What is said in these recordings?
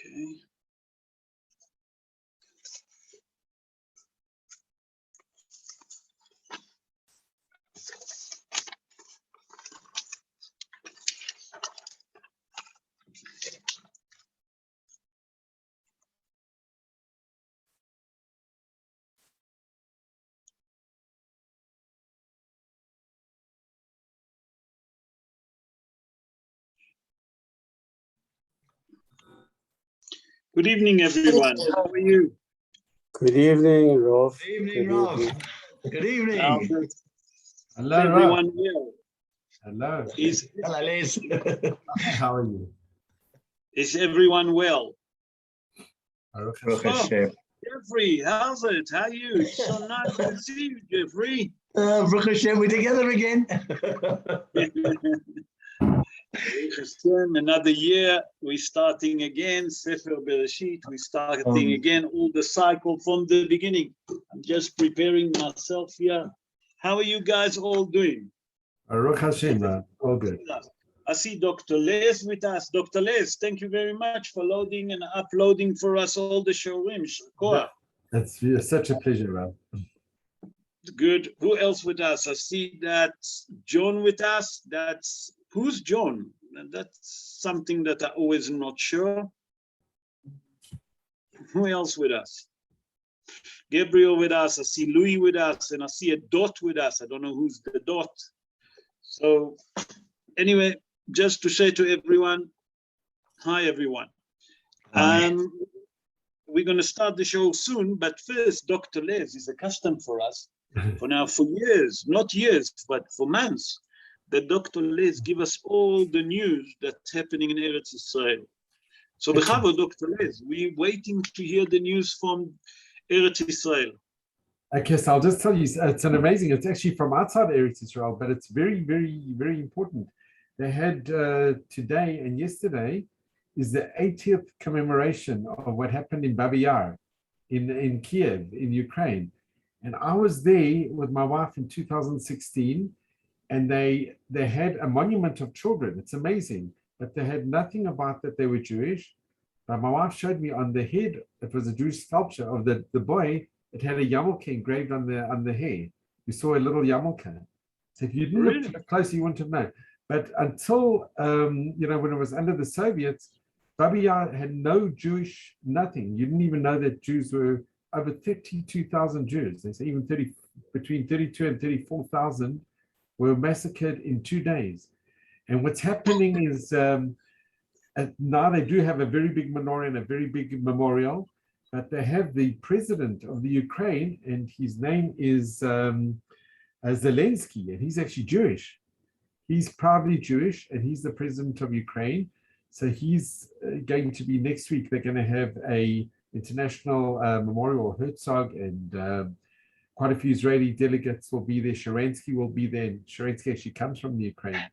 Okay. Good evening, everyone. How are you? Good evening, Rolf. Good evening, Rolf. Good evening. Is everyone well? Hello. Hello, Liz. How are you? Is everyone well? Baruch Baruch Hashem. Hashem. Jeffrey, how's it? How are you? It's so nice to see you, Jeffrey. Baruch Hashem, we're together again. Baruch Hashem, another year, we're starting again. Sefer Bereishit, we're starting again, all the cycle from the beginning. I'm just preparing myself here. How are you guys all doing? Baruch Hashem, all good. I see Dr. Les with us. Dr. Les, thank you very much for loading and uploading for us all the showroom. It's such a pleasure, Rob. Good. Who else with us? I see that John with us. Who's John? That's something that I always not sure. Who else with us? Gabriel with us. I see Louis with us, and I see a dot with us. I don't know who's the dot. So anyway, just to say to everyone, hi everyone. We're going to start the show soon, but first, Dr. Les is a custom for us for years, not years, but for months, that Dr. Les give us all the news that's happening in Eretz Israel. So, B'chavo, Dr. Les, we're waiting to hear the news from Eretz Israel. Okay, so I'll just tell you, it's it's actually from outside Eretz Israel, but it's very, very, very important. They had today and yesterday is the 80th commemoration of what happened in Babi Yar, in Kiev, in Ukraine. And I was there with my wife in 2016, and they had a monument of children. It's amazing, but they had nothing about that they were Jewish. But my wife showed me on the head, it was a Jewish sculpture of the boy. It had a yarmulke engraved on the hair. You saw a little yarmulke. So if you didn't look closely, you wouldn't have known. But until, when it was under the Soviets, Babi Yar had no Jewish, nothing. You didn't even know that Jews were over 32,000 Jews. They say even between 32 and 34,000 were massacred in 2 days. And what's happening is now they do have a very big menorah and a very big memorial, but they have the president of the Ukraine, and his name is Zelensky, and he's actually Jewish. He's proudly Jewish, and he's the president of Ukraine. So he's going to be next week. They're going to have a international memorial, Herzog, and quite a few Israeli delegates will be there. Sharansky will be there. And Sharansky actually comes from the Ukraine.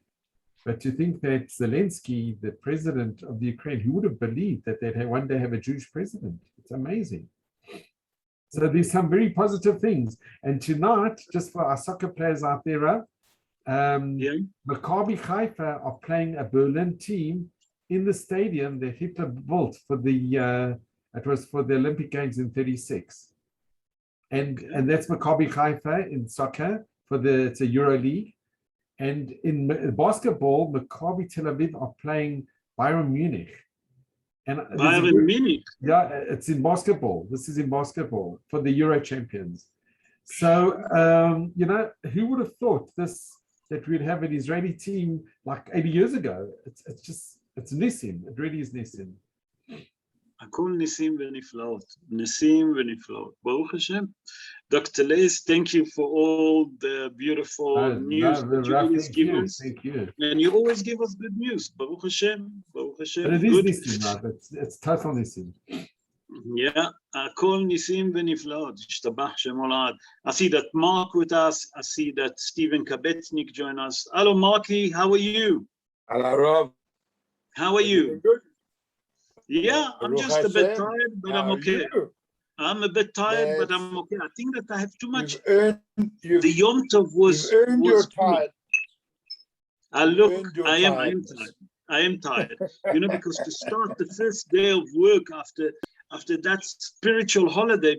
But to think that Zelensky, the president of the Ukraine, who would have believed that they'd one day have a Jewish president? It's amazing. So there's some very positive things. And tonight, just for our soccer players out there, Maccabi Haifa are playing a Berlin team in the stadium that Hitler built for it was for the Olympic Games in 36. And that's Maccabi Haifa in soccer it's a Euro League. And in basketball, Maccabi Tel Aviv are playing Bayern Munich. And Bayern Munich? Yeah, it's in basketball. This is in basketball for the Euro champions. So, who would have thought that we'd have an Israeli team like 80 years ago? It's Nissim. It really is Nissim. הכל ניסים ונפלאות, ניסים ונפלאות. Baruch Hashem. Dr. Les, thank you for all the beautiful news that you always give us. Thank you. And you always give us good news. Baruch Hashem. Baruch Hashem. But it is Nissim, right? It's total Nissim. Yeah, הכל ניסים ונפלאות. השתבח שמו לעד. I see that Mark with us. I see that Stephen Kabetnik join us. Hello, Marky. How are you? Hello, Rob. How are you? Good. Yeah, I'm just a bit tired, but I'm okay. I'm a bit tired, but I'm okay. I think that I have too much. The Yom Tov was your time. I am tired. I am tired. Because to start the first day of work after that spiritual holiday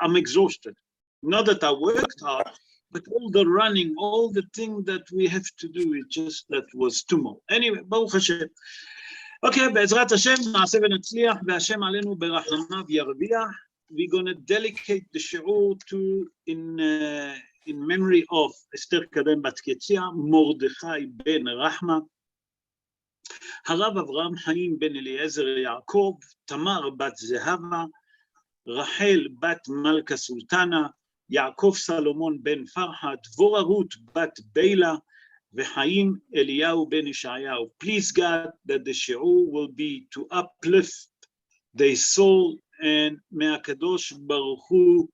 I'm exhausted. Not that I worked hard, but all the running, all the thing that we have to do, that was too much. Anyway, Baruch Hashem. Okay, בעזרת השם, נעשה ונצליח, והשם עלינו ברחמיו ירביח. We're going to dedicate the shiur in memory of Esther Kadem Bat Ketzia, Mordechai ben Rahma, Harav Avraham Haim ben Eliezer Yaakov, Tamar bat Zehava, Rachel bat Malka Sultana, Yaakov Salomon ben Farha, Dvorah Ruth bat Beila, Vechaim Eliyahu ben Ishayahu. Please God that the shiur will be to uplift their soul, and may HaKadosh Baruch Hu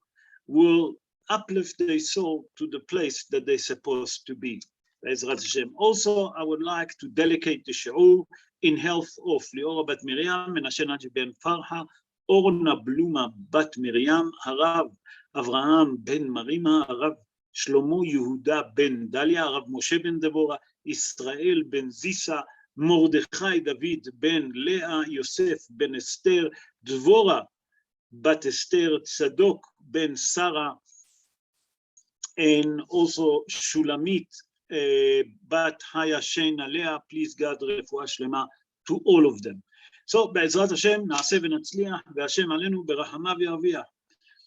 will uplift their soul to the place that they're supposed to be. Be'ezrat Hashem. Also, I would like to dedicate the shiur in health of Liora bat Miriam, Menashe Naji ben Farha, Orna Bluma bat Miriam, Harav Avraham ben Marima, Harav Shlomo Yehuda ben Dalia, Harav Moshe ben Deborah, Israel ben Zisa, Mordechai David ben Leah, Yosef ben Esther, Dvorah bat Esther, Tzadok ben Sarah, and also Shulamit bat Haya Shein Alea. Please God, refuah shlema to all of them. So, בעזרת השם, נעשה ונצליח, והשם עלינו ברחמיו ירביח.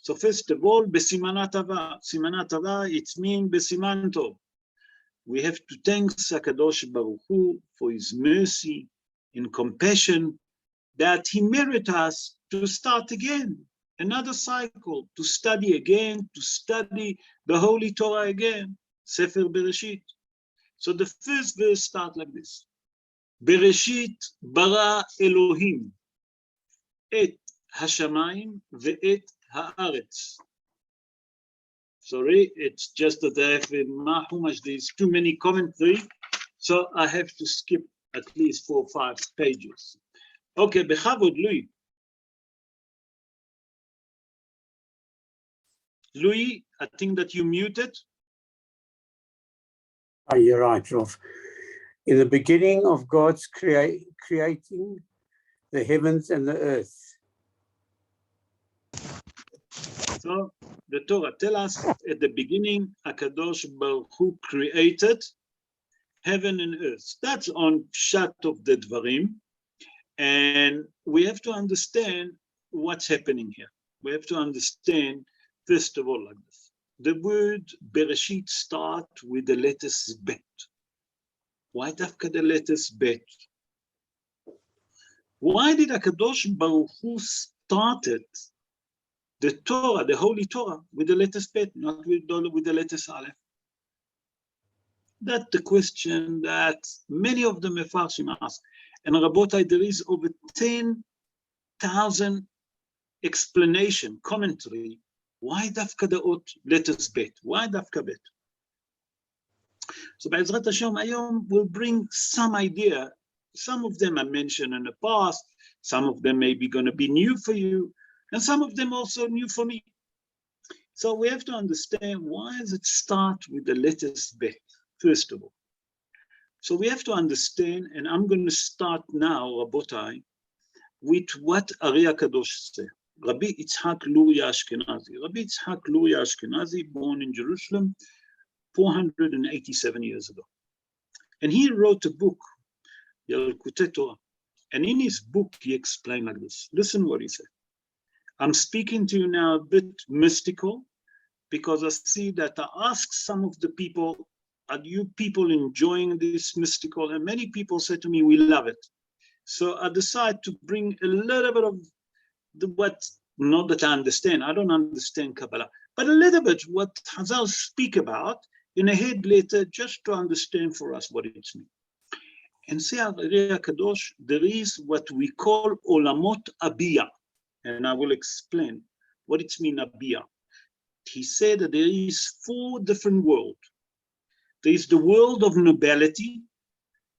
So first of all, בסימנה טובה. סימנה טובה, it means בסימן טוב. We have to thank HaKadosh Baruch Hu for his mercy and compassion that he merits us to start again, another cycle, to study again, to study the Holy Torah again, Sefer Bereishit. So the first verse starts like this. Bereishit bara Elohim et hashamayim ve'et haaretz. Sorry, it's just that I have in my Chumash, there's too many commentary, so I have to skip at least 4 or 5 pages. Okay, bechavod, Louis. Louis, I think that you muted. Oh, you're right, Rolf. In the beginning of God's creating the heavens and the earth. So the Torah tells us at the beginning, HaKadosh Baruch Hu created heaven and earth. That's on Pshat of the Dvarim. And we have to understand what's happening here. We have to understand, first of all, like this. The word Bereshit starts with the letters Bet. Why dafka the letters Bet? Why did HaKadosh Baruch Hu started the Torah, the Holy Torah, with the letters Bet, not with the letters Aleph? That's the question that many of the Mefarshim ask. And Rabotai, there is over 10,000 explanation, commentary. Why dafka the letters Bet? Why dafka Bet? So Be'ezrat Hashem Ayom will bring some idea. Some of them I mentioned in the past. Some of them may be going to be new for you. And some of them also new for me. So we have to understand, why does it start with the letters Bet, first of all? So we have to understand, and I'm going to start now, Rabotai, with what Ari HaKadosh said. Rabbi Yitzhak Luria Ashkenazi. Rabbi Yitzhak Luria Ashkenazi, born in Jerusalem 487 years ago. And he wrote a book, Yalkutei Torah. And in his book, he explained like this. Listen what he said. I'm speaking to you now a bit mystical, because I see that I asked some of the people, are you people enjoying this mystical? And many people said to me, we love it. So I decided to bring a little bit of not that I understand, I don't understand Kabbalah, but a little bit what Chazal speak about in a head later, just to understand for us what it means. And say, Kadosh, there is what we call Olamot Abiyah, and I will explain what it means Abiyah. He said that there is 4 different worlds. There is the world of nobility,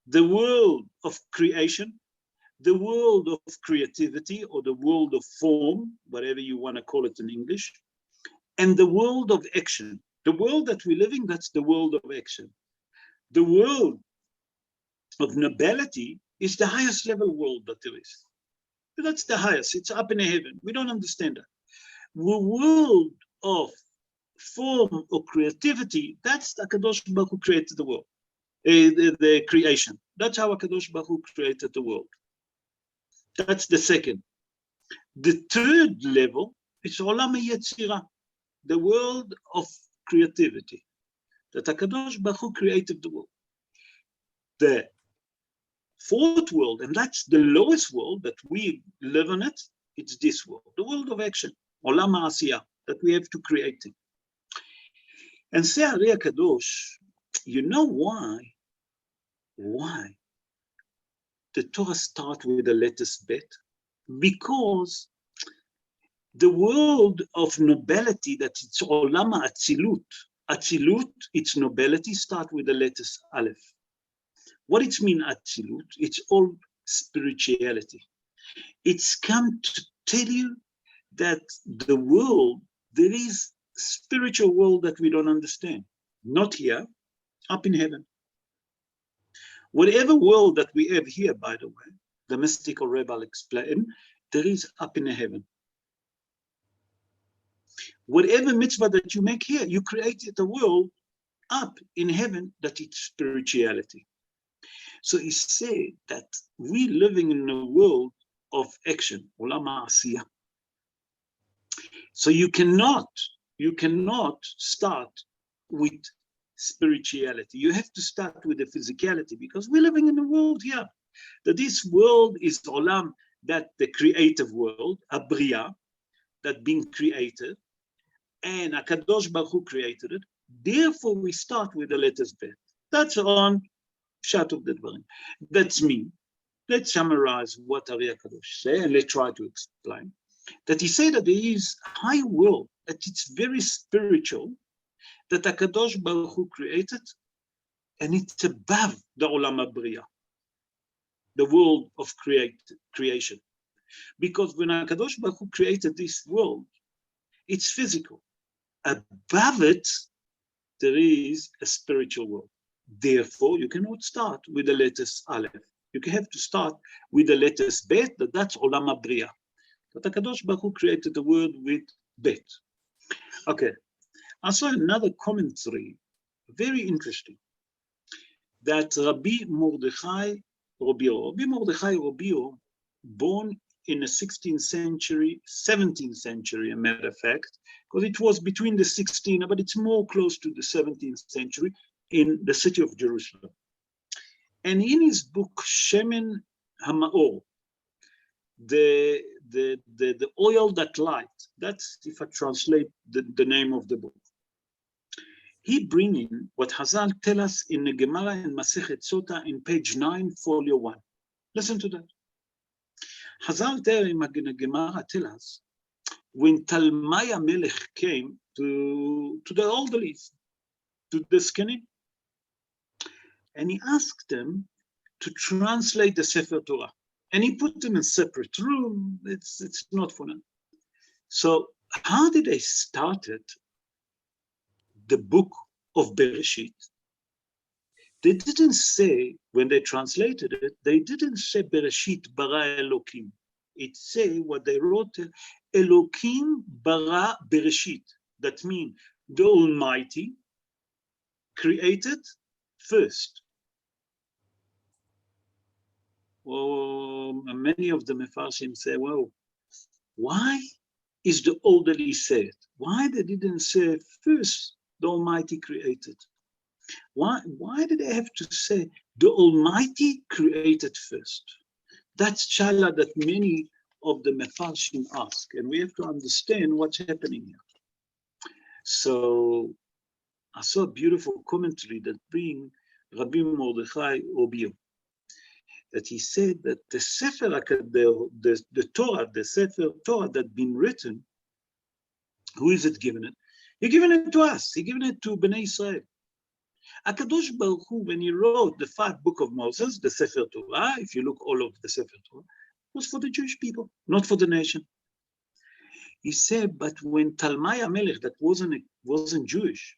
the world of creation, the world of creativity, or the world of form, whatever you want to call it in English, and the world of action. The world that we live in, that's the world of action. The world of nobility is the highest level world that there is. That's the highest. It's up in heaven. We don't understand that. The world of form or creativity, that's the Kadosh Baruch Hu created the world, the creation. That's how Kadosh Baruch Hu created the world. That's the second. The third level is Olam HaYetzirah, the world of creativity. That Kadosh Baruch Hu created the world. The fourth world, and that's the lowest world that we live on it, it's this world, the world of action, Olam HaAsiyah, that we have to create it. And say Ari HaKadosh, you know why? Why? The Torah starts with the letters Bet? Because the world of nobility, that it's Olam HaAtzilut, Atzilut, its nobility, start with the letters Aleph. What it means, Atzilut? It's all spirituality. It's come to tell you that the world, there is spiritual world that we don't understand. Not here, up in heaven. Whatever world that we have here, by the way, the mystical Rabbi explained, there is up in heaven. Whatever mitzvah that you make here, you created a world up in heaven that it's spirituality. So he said that we living in a world of action, Olam HaAsiyah. So you cannot start with spirituality. You have to start with the physicality, because we're living in a world here. That this world is Olam, that the creative world, Abriya, that being created, and HaKadosh Baruch Hu created it. Therefore, we start with the letters Bet. That's on Shat of the Dvarim. That's me. Let's summarize what Ari HaKadosh said, and let's try to explain. That he said that there is a high world, that it's very spiritual, that HaKadosh Baruch Hu created, and it's above the Olam HaBriya, the world of creation. Because when HaKadosh Baruch Hu created this world, it's physical. Above it, there is a spiritual world. Therefore, you cannot start with the letters Aleph. You have to start with the letters Bet, that's Olam HaBriya. But HaKadosh Baruch Hu created the world with Bet. Okay, I saw another commentary, very interesting, that Rabbi Mordechai Robio, born in the 16th century, 17th century, a matter of fact, because it was between the 16th, but it's more close to the 17th century, in the city of Jerusalem. And in his book, Shemen HaMaor, the oil that light, that's if I translate the name of the book. He bring in what Hazal tell us in the Gemara and Masechet Sota in page 9, folio 1. Listen to that. Hazal there in the Gemara tell us, when Talmai HaMelech came to the elderly, to the skinny, and he asked them to translate the Sefer Torah. And he put them in a separate room. It's not for them. So how did they start it? The book of Bereishit. They didn't say, when they translated it, they didn't say Bereshit bara Elokim. It say what they wrote, Elokim bara Bereshit. That means the Almighty created first. Well, many of the Mefarshim say, well, why is the elderly said? Why they didn't say first the Almighty created? Why did they have to say the Almighty created first? That's Shala that many of the Mefarshim ask, and we have to understand what's happening here. So I saw a beautiful commentary that bring Rabbi Mordechai Robio, that he said that the Sefer, the Torah, the Sefer Torah that been written, who is it given it? He given it to us. He given it to Bnei Israel. HaKadosh Baruch Hu, when he wrote the 5 book of Moses, the Sefer Torah, if you look all of the Sefer Torah, was for the Jewish people, not for the nation. He said, but when Talmai HaMelech, that wasn't Jewish,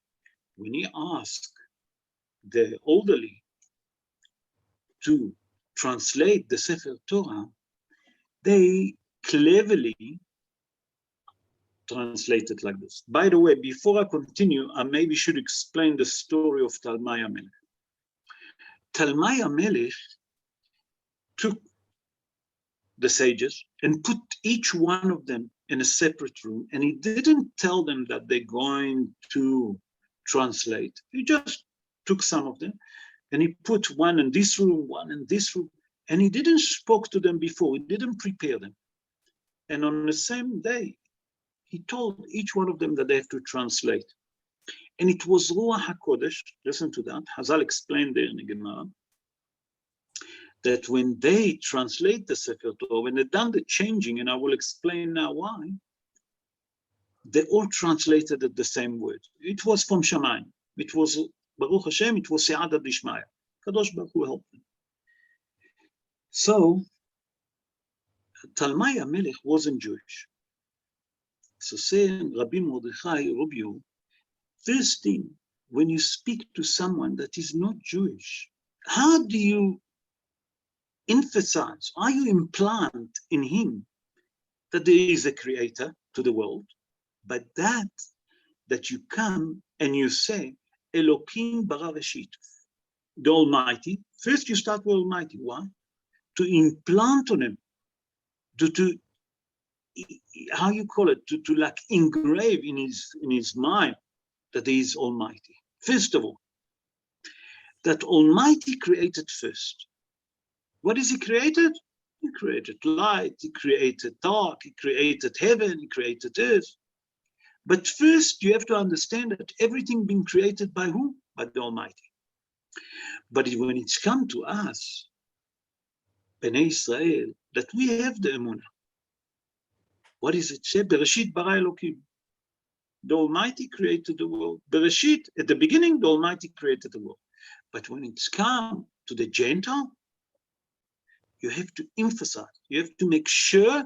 when he asked the elderly to translate the Sefer Torah, they cleverly translated like this. By the way, before I continue, I maybe should explain the story of Talmai HaMelech. Talmai HaMelech took the sages and put each one of them in a separate room, and he didn't tell them that they're going to translate. He just took some of them and he put one in this room, one in this room, and he didn't spoke to them before, he didn't prepare them. And on the same day, he told each one of them that they have to translate. And it was Ruach HaKodesh, listen to that, Hazal explained there in the Gemara, that when they translate the Sefer Torah, when they've done the changing, and I will explain now why, they all translated it the same word. It was from Shamayim. It was, Baruch Hashem, it was Se'ada D'Ishmaya. Kadosh Baruch Hu helped them. So, Talmai HaMelech wasn't Jewish. So saying Rabbi Mordechai Rubio, first thing, when you speak to someone that is not Jewish, how do you emphasize, how you implant in him that there is a creator to the world, but that you come and you say, Elokim Bereishit, the Almighty. First you start with Almighty. Why? To implant on him, to how you call it, to like engrave in his mind that he is Almighty. First of all, that Almighty created first. What is he created? He created light, he created dark, he created heaven, he created earth. But first you have to understand that everything being created by who? By the Almighty. But when it's come to us, Bnei Israel, that we have the emunah. What is it? Bereishit bara Elokim. The Almighty created the world. Bereishit, at the beginning, the Almighty created the world. But when it's come to the Gentile, you have to emphasize, you have to make sure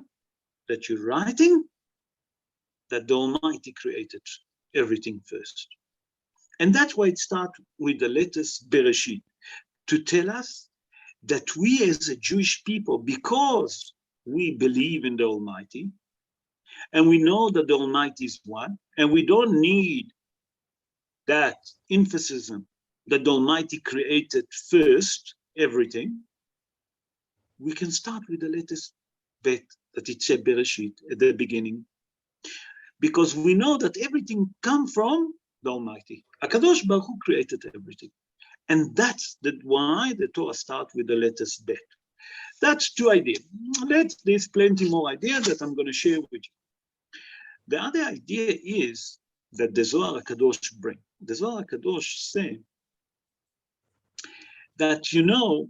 that you're writing that the Almighty created everything first. And that's why it starts with the letters Bereishit, to tell us that we as a Jewish people, because we believe in the Almighty, and we know that the Almighty is one, and we don't need that emphasis that the Almighty created first everything, we can start with the letters Bet, that it said Bereishit at the beginning, because we know that everything comes from the Almighty. HaKadosh Baruch Hu created everything. And that's why the Torah starts with the letters Bet. That's two ideas. There's plenty more ideas that I'm going to share with you. The other idea is that the Zohar HaKadosh brings. The Zohar HaKadosh says that you know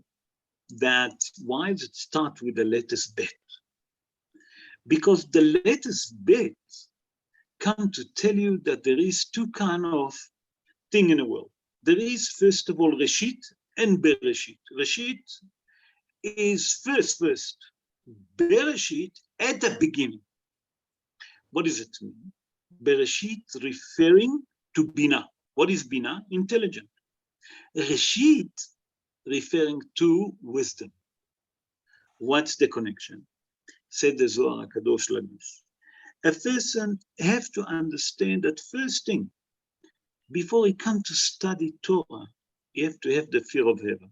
that why does it start with the letters Bet? Because the letters Bet come to tell you that there is two kind of thing in the world. There is, first of all, Reshit and Bereishit. Reshit is first. Bereishit at the beginning. What does it mean? Bereishit referring to Bina. What is Bina? Intelligent. Reshit referring to wisdom. What's the connection? Said the Zohar HaKadosh like this. A person has to understand that first thing, before he comes to study Torah, you have to have the fear of heaven.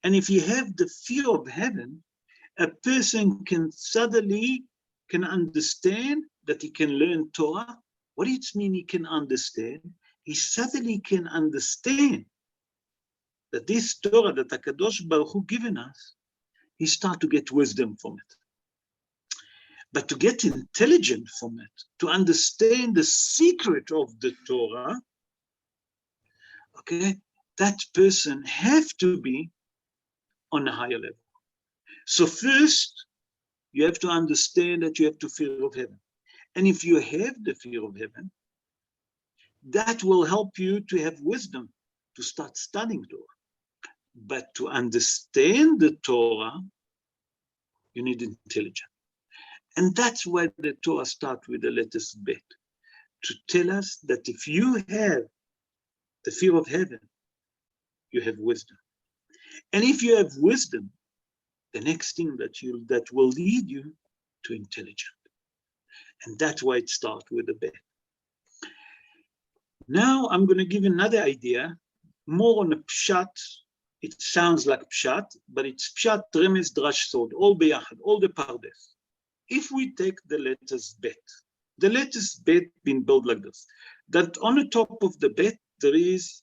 And if you have the fear of heaven, a person can suddenly understand that he can learn Torah. What does it mean he can understand? He suddenly can understand that this Torah that HaKadosh Baruch Hu given us, he start to get wisdom from it. But to get intelligent from it, to understand the secret of the Torah, okay, that person have to be on a higher level. So first, you have to understand that you have to fear of heaven. And if you have the fear of heaven, that will help you to have wisdom to start studying Torah. But to understand the Torah, you need intelligence. And that's why the Torah starts with the letters Bet, to tell us that if you have the fear of heaven, you have wisdom. And if you have wisdom, the next thing that will lead you to intelligence. And that's why it starts with the bet. Now I'm going to give another idea, more on a pshat. It sounds like pshat, but it's pshat, remes, drash, sod, all beyachad, all the pardes. If we take the letters bet, the letters bet been built like this, that on the top of the bet, there is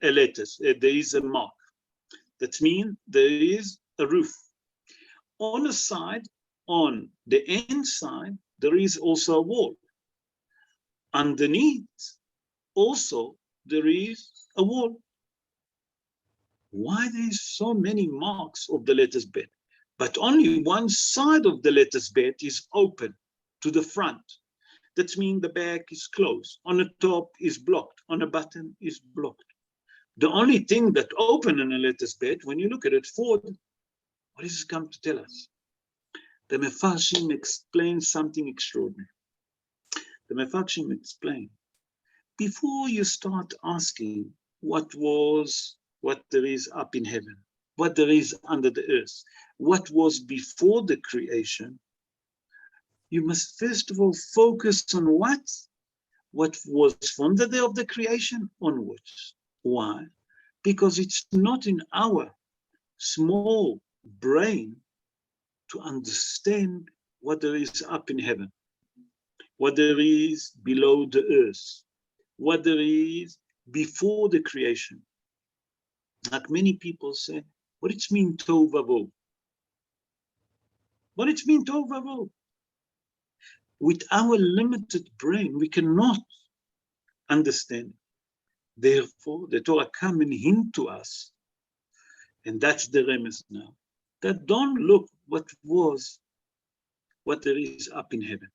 a letter, there is a mark. That means there is a roof. On the side, on the inside, there is also a wall. Underneath, also, there is a wall. Why there is so many marks of the letters bet? But only one side of the letters bet is open to the front. That means the back is closed. On the top is blocked. On the bottom is blocked. The only thing that open in a letters bet, when you look at it forward, what does it come to tell us? The Mefarshim explains something extraordinary. The Mefarshim explain, before you start asking what there is up in heaven, what there is under the earth, what was before the creation, you must first of all focus on what was from the day of the creation onwards. Why? Because it's not in our small brain to understand what there is up in heaven, what there is below the earth, what there is before the creation. Like many people say, what it mean tohu vavohu? What it mean tohu vavohu? With our limited brain, we cannot understand. Therefore, the Torah come and hint to us, and that's the remes now, that don't look what there is up in heaven.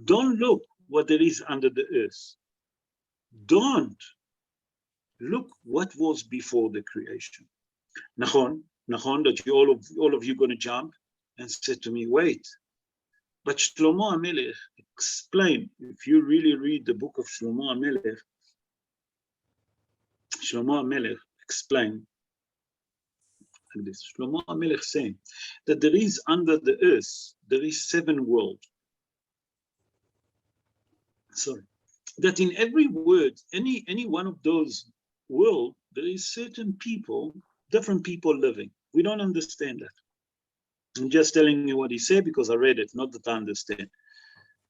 Don't look what there is under the earth. Don't look what was before the creation. Nachon, that all of you going to jump and say to me, wait, but Shlomo HaMelech explained, if you really read the book of Shlomo HaMelech explained like this. Shlomo HaMelech saying that there is under the earth, there is 7 worlds. Sorry. That in every word, any one of those worlds, there is certain people, different people living. We don't understand that. I'm just telling you what he said because I read it, not that I understand.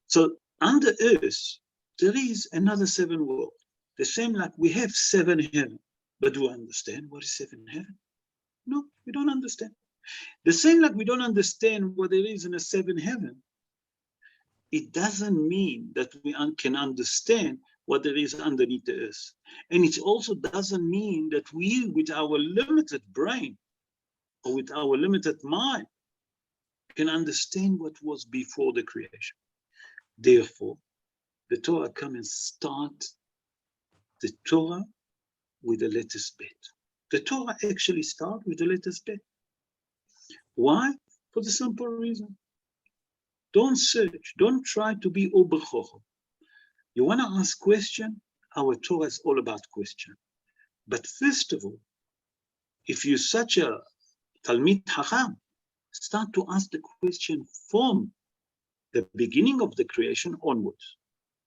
So under earth, there is another 7 worlds. The same like we have 7 heaven. But do I understand what is 7 heaven? No, we don't understand. The same like we don't understand what there is in a 7 heaven. It doesn't mean that we can understand what there is underneath the earth. And it also doesn't mean that we, with our limited brain or with our limited mind, can understand what was before the creation. Therefore, the Torah comes and starts the Torah with the letters bet. The Torah actually starts with the letters bet. Why? For the simple reason. Don't search, don't try to be Ober Chochem. You want to ask question? Our Torah is all about question. But first of all, if you're such a Talmid Chacham, start to ask the question from the beginning of the creation onwards.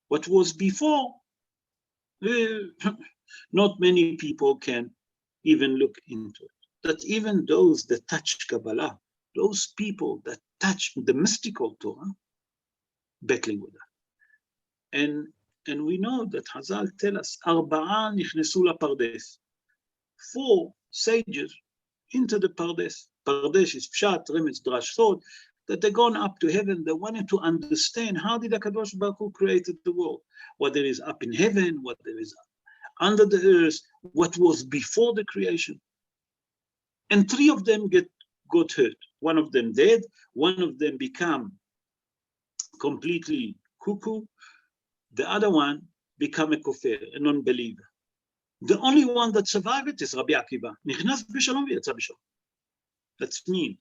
What was before? Not many people can even look into it. That even those that touch Kabbalah, those people that touch the mystical Torah, battling with that. And we know that Hazal tell us, Arba'a nichnesu lapardes. 4 sages into the Pardes. Pardes is Pshat, Remetz, Drash, Sod, that they're gone up to heaven. They wanted to understand how did HaKadosh Baruch Hu created the world? What there is up in heaven, what there is under the earth, what was before the creation. And 3 of them got hurt. One of them dead, one of them become completely cuckoo, the other one become a kofir, a non-believer. The only one that survived it is Rabbi Akiva. Nichnas b'shalom v'yatza b'shalom. That means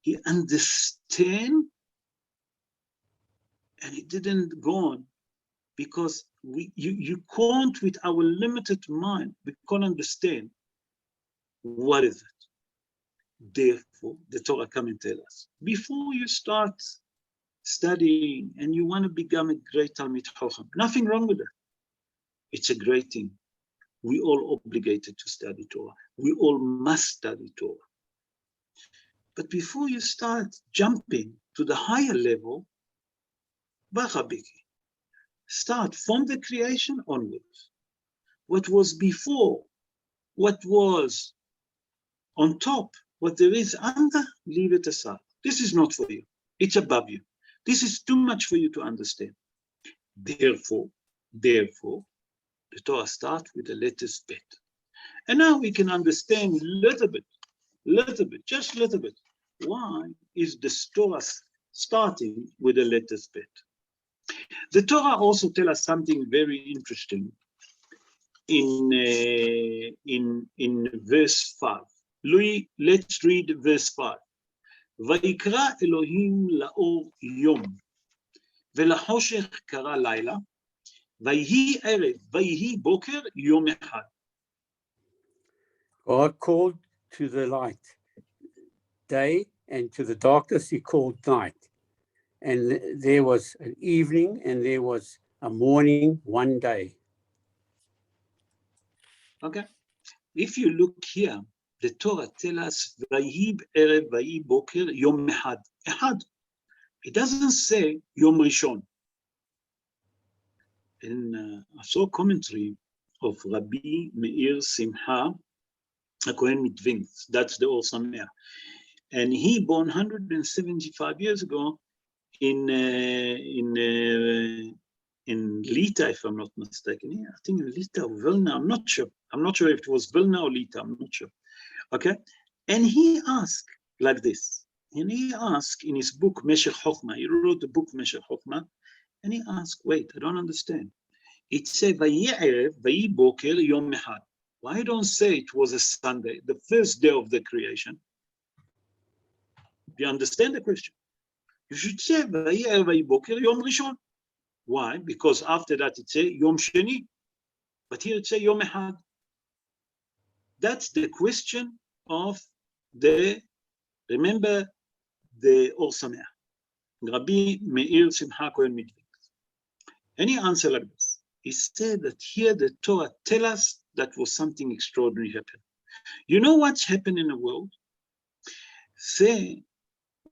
he understand and he didn't go on because you can't, with our limited mind, we can't understand What is it? Therefore, the Torah come and tell us, before you start studying and you want to become a great Talmid Chacham, nothing wrong with that. It's a great thing. We all obligated to study Torah. We all must study Torah. But before you start jumping to the higher level, start from the creation onwards. What was before, what was on top, what there is under, leave it aside. This is not for you. It's above you. This is too much for you to understand. Therefore, the Torah starts with the latest bet. And now we can understand a little bit, just a little bit. Why is the Torah starting with the latest bet? The Torah also tells us something very interesting in verse 5. Louis, let's read verse 5. ויקרא אלוהים לאור יום, ולחושך קרא לילה, ויהי ערב, ויהי בוקר יום אחד. God called to the light day, and to the darkness he called night. And there was an evening, and there was a morning one day. Okay. If you look here, the Torah tells us, ויהי ערב, ויהי בוקר יום אחד. אחד. It doesn't say יום ראשון. And I saw a commentary of Rabbi Meir Simcha, a Kohen Mitvins, that's the Or Sameach. And he born 175 years ago in Lita, if I'm not mistaken. Yeah, I think in Lita or Vilna, I'm not sure. I'm not sure if it was Vilna or Lita, I'm not sure. Okay, and he asked like this, and he asked in his book Meshech Chochmah, he wrote the book Meshech Chochmah, and he asked, wait, I don't understand. It said, Vayi Erev, Vayi Boker, Yom Echad. Why don't say it was a Sunday, the first day of the creation? Do you understand the question? You should say, Vayi Erev, Vayi Boker, Yom Rishon. Why? Because after that it say Yom Sheni, but here it say Yom Echad. That's the question of remember the Or Sameach, Rabbi Meir Simcha Kohen Mitvins. And he answered like this. He said that here the Torah tells us that was something extraordinary happened. You know what's happened in the world? Say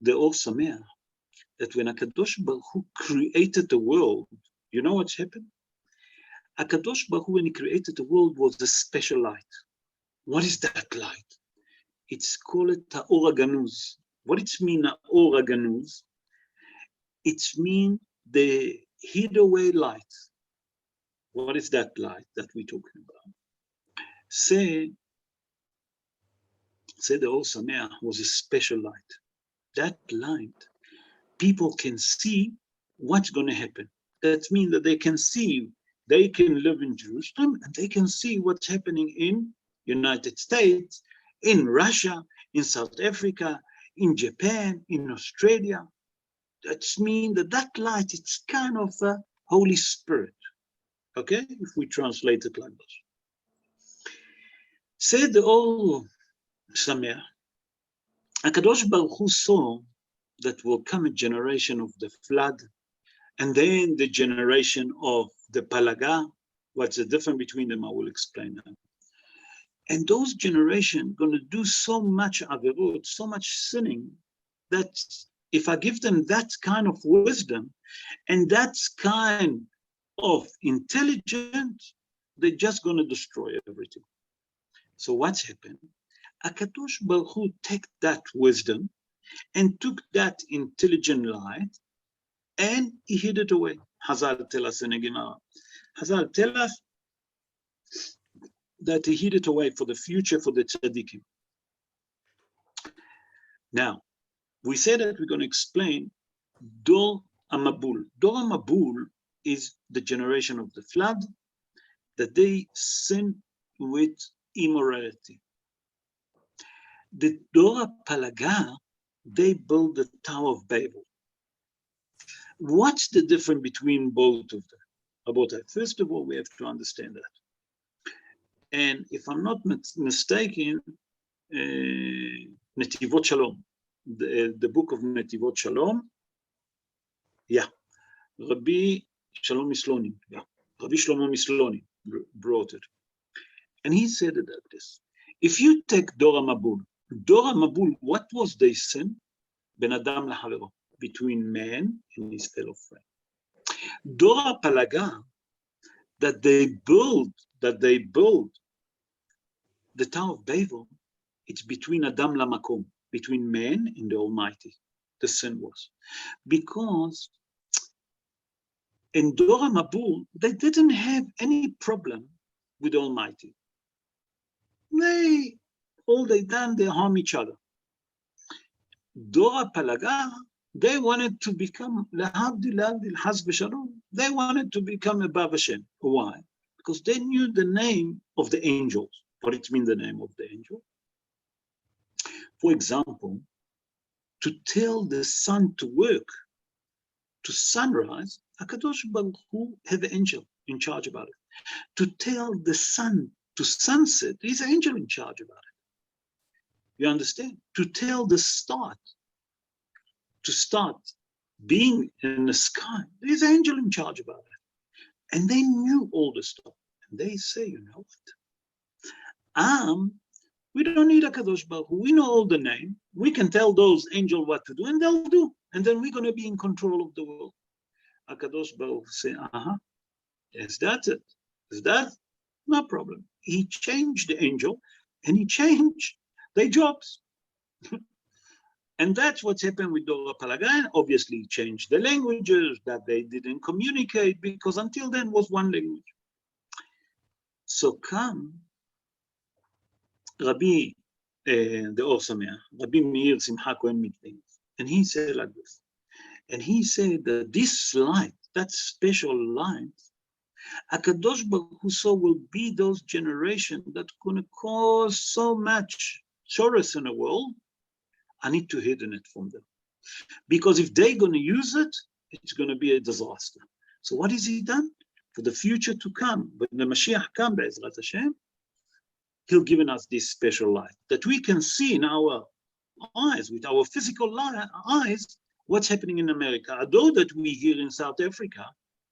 the Or Sameach, that when HaKadosh Baruch Hu created the world, you know what's happened? HaKadosh Baruch Hu, when he created the world, was a special light. What is that light? It's called Ha'or HaGanuz. What it means, Ha'or HaGanuz? It means the hid away light. What is that light that we're talking about? Say the Or Sameach was a special light. That light, people can see what's going to happen. That means that they can see, they can live in Jerusalem and they can see what's happening in United States, in Russia, in South Africa, in Japan, in Australia. That means that light, it's kind of a Holy Spirit. Okay, if we translate it like this. Said the Or Sameach, HaKadosh Baruch Hu saw that will come a generation of the flood, and then the generation of the Palaga. What's the difference between them? I will explain that. And those generations going to do so much averot, so much sinning, that if I give them that kind of wisdom and that kind of intelligence, they're just going to destroy everything. So what's happened? HaKadosh Baruch Hu take that wisdom and took that intelligent light and he hid it away. Hazal tell us in a Gemara. Hazal tell us that he hid it away for the future, for the tzaddikim. Now, we said that we're going to explain Dor HaMabul. Dor HaMabul is the generation of the flood, that they sin with immorality. The Dor HaPalaga, they build the Tower of Babel. What's the difference between both of them? About that? First of all, we have to understand that. And if I'm not mistaken, Netivot Shalom, the book of Netivot Shalom. Yeah, Rabbi Shalom Misloni, yeah, Rabbi Shlomo Misloni brought it. And he said it like this. If you take Dora Mabul, what was the sin? Ben Adam lahavero, between man and his fellow friend. Dora Palaga, that they build the Tower of Babel, it's between Adam Lamakom, between man and the Almighty. The sin was. Because in Dora Mabul, they didn't have any problem with the Almighty. All they done, they harm each other. Dora Palaga, they wanted to become, they wanted to become above Hashem. Why? Because they knew the name of the angels. What it means, the name of the angel? For example, to tell the sun to work, to sunrise, HaKadosh Baruch Hu have an angel in charge about it. To tell the sun to sunset, there's an angel in charge about it. You understand? To tell the star to start being in the sky, there's an angel in charge about it. And they knew all this stuff. And they say, you know what? We don't need HaKadosh Baruch Hu. We know all the name. We can tell those angels what to do, and they'll do. And then we're going to be in control of the world. HaKadosh Baruch Hu say, yes, that's it. Is that? No problem. He changed the angel, and he changed their jobs. And that's what's happened with Dora Palagan. Obviously, he changed the languages that they didn't communicate, because until then was one language. So come Rabbi, the Or Sameach, Rabbi Meir Simcha Cohen Mitlin, and he said like this. And he said that this light, that special light, HaKadosh Baruch Hu saw will be those generations that going to cause so much sorrows in the world. I need to hidden it from them. Because if they're going to use it, it's going to be a disaster. So what has he done? For the future to come, when the Mashiach comes, Be'ezrat Hashem, he'll given us this special light that we can see in our eyes, with our physical eyes, what's happening in America. Although that we here in South Africa,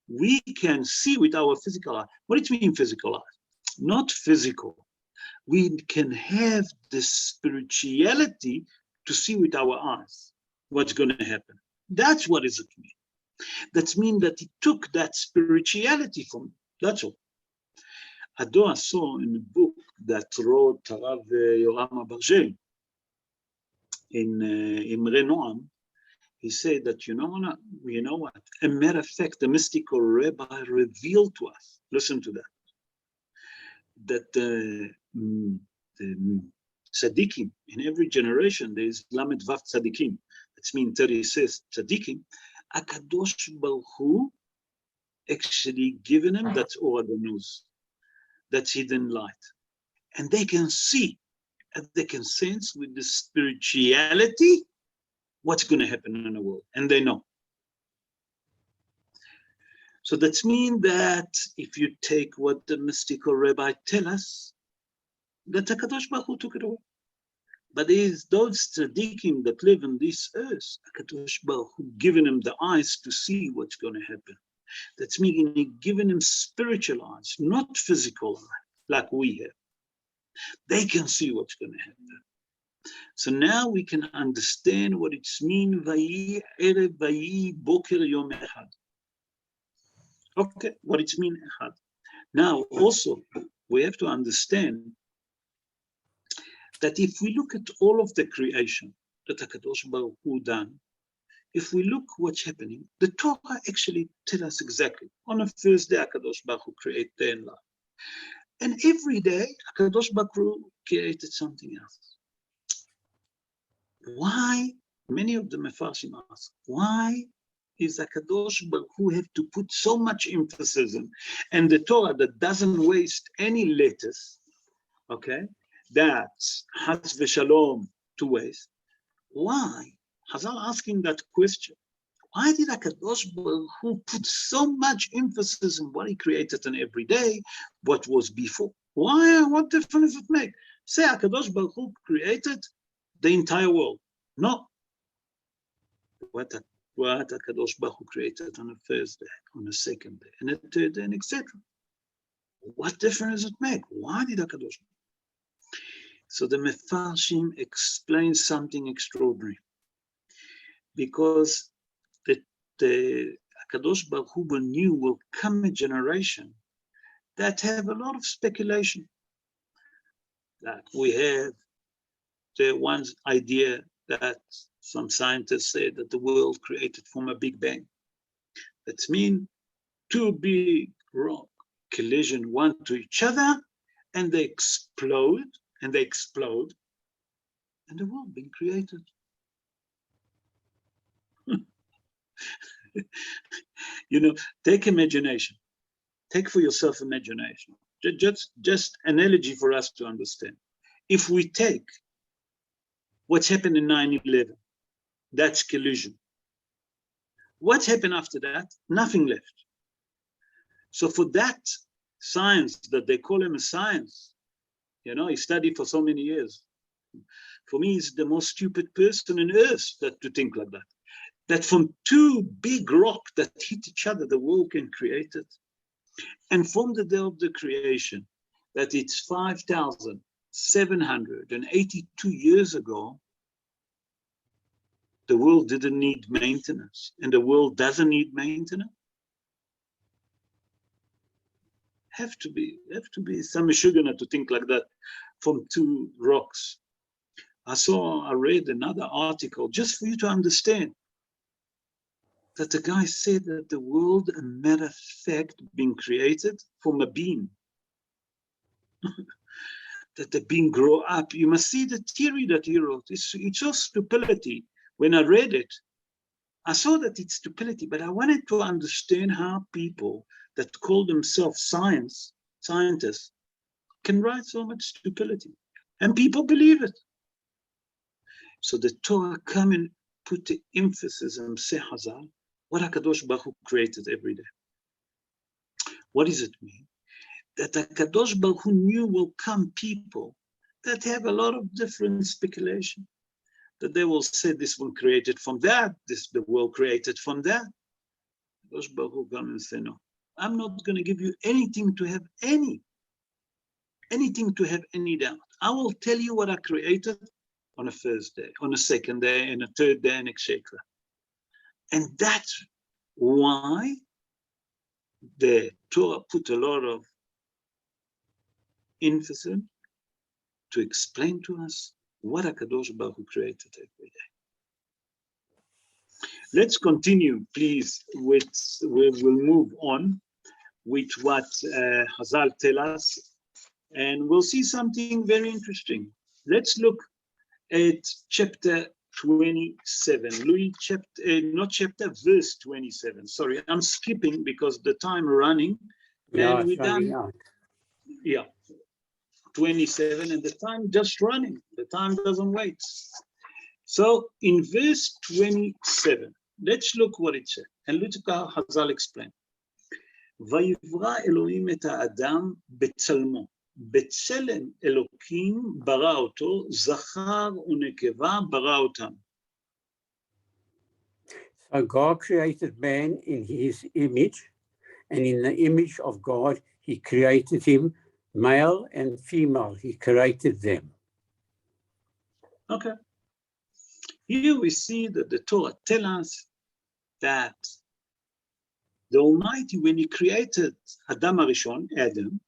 we can see with our physical eye. What do you mean physical eye? Not physical. We can have the spirituality to see with our eyes what's going to happen. That's what does it mean. That means that he took that spirituality from, that's all. Ado saw in the book that wrote Rav Yoram Abargel in Imre Noam, he said that, you know what? A matter of fact, the mystical rabbi revealed to us, listen to that, the tzaddikim, in every generation, there is Lamed Vav tzaddikim. That means 36 tzaddikim. HaKadosh Baruch Hu actually given them, that's Or Adonuz, that's hidden light. And they can see, and they can sense with the spirituality what's going to happen in the world, and they know. So that means that if you take what the mystical rabbi tell us, that HaKadosh Baruch Hu took it away. But there's those tzaddikim that live on this earth, HaKadosh Baruch Hu given them the eyes to see what's going to happen. That's meaning he given them spiritual eyes, not physical eyes, like we have. They can see what's going to happen. So now we can understand what it means, Vayi Erev Vayi Boker Yom Echad. Okay, what it means Echad. Now also, we have to understand that if we look at all of the creation that HaKadosh Baruch Hu done, if we look what's happening, the Torah actually tells us exactly. On the first day, HaKadosh Baruch Hu created day and life. And every day, HaKadosh Baruch Hu created something else. Why? Many of the Mefarshim ask, why is HaKadosh Baruch Hu have to put so much emphasis in? And the Torah that doesn't waste any letters, okay? That's Chas v'Shalom to waste. Why? Chazal asking that question. Why did HaKadosh Baruch Hu put so much emphasis on what he created on every day, what was before? Why? What difference does it make? say HaKadosh Baruch Hu created the entire world. No. What HaKadosh Baruch Hu created on the first day, on the second day, and the third day, and etc. What difference does it make? Why did HaKadosh? So the Mefarshim explains something extraordinary. Because the HaKadosh Baruch Hu knew will come a generation that have a lot of speculation. That we have the one idea that some scientists say that the world created from a Big Bang. That means two big rock collision one to each other, and they explode, and the world being created. You know, take imagination. Take for yourself imagination. Just analogy for us to understand. If we take what's happened in 9/11, that's collision. What happened after that? Nothing left. So for that science that they call him a science, you know, he studied for so many years. For me, he's the most stupid person on earth to think like that. That from two big rocks that hit each other, the world can create it. And from the day of the creation, that it's 5,782 years ago, the world didn't need maintenance, and the world doesn't need maintenance. Have to be some Meshugana to think like that from two rocks. I read another article just for you to understand that the guy said that the world, a matter of fact, being created from a bean. That the bean grow up. You must see the theory that he wrote. It's just stupidity. When I read it, I saw that it's stupidity, but I wanted to understand how people that call themselves scientists, can write so much stupidity. And people believe it. So the Torah come and put the emphasis on Seh Hazal, what HaKadosh Baruch Hu created every day. What does it mean? That HaKadosh Baruch Hu knew will come people that have a lot of different speculation. That they will say this one created from that, the world created from that. HaKadosh Baruch Hu come and say, no, I'm not going to give you anything to have any doubt. I will tell you what I created on the first day, on the second day, and the third day, and etc. And that's why the Torah put a lot of emphasis to explain to us what HaKadosh Baruch Hu created every day. Let's continue, please, we'll move on with what Hazal tell us, and we'll see something very interesting. Let's look at chapter 27, verse 27. Sorry, I'm skipping because the time running, and we're done. Yeah, 27, and the time just running. The time doesn't wait. So in verse 27, let's look what it said, and look how Hazal explained. ויברא אלוהים את האדם בצלמו, בצלם אלוקים ברא אותו, זכר ונקבה ברא אותם. So God created man in his image, and in the image of God, he created him, male and female, he created them. Okay. Here we see that the Torah tells us that the Almighty, when he created Adam Arishon, Adam,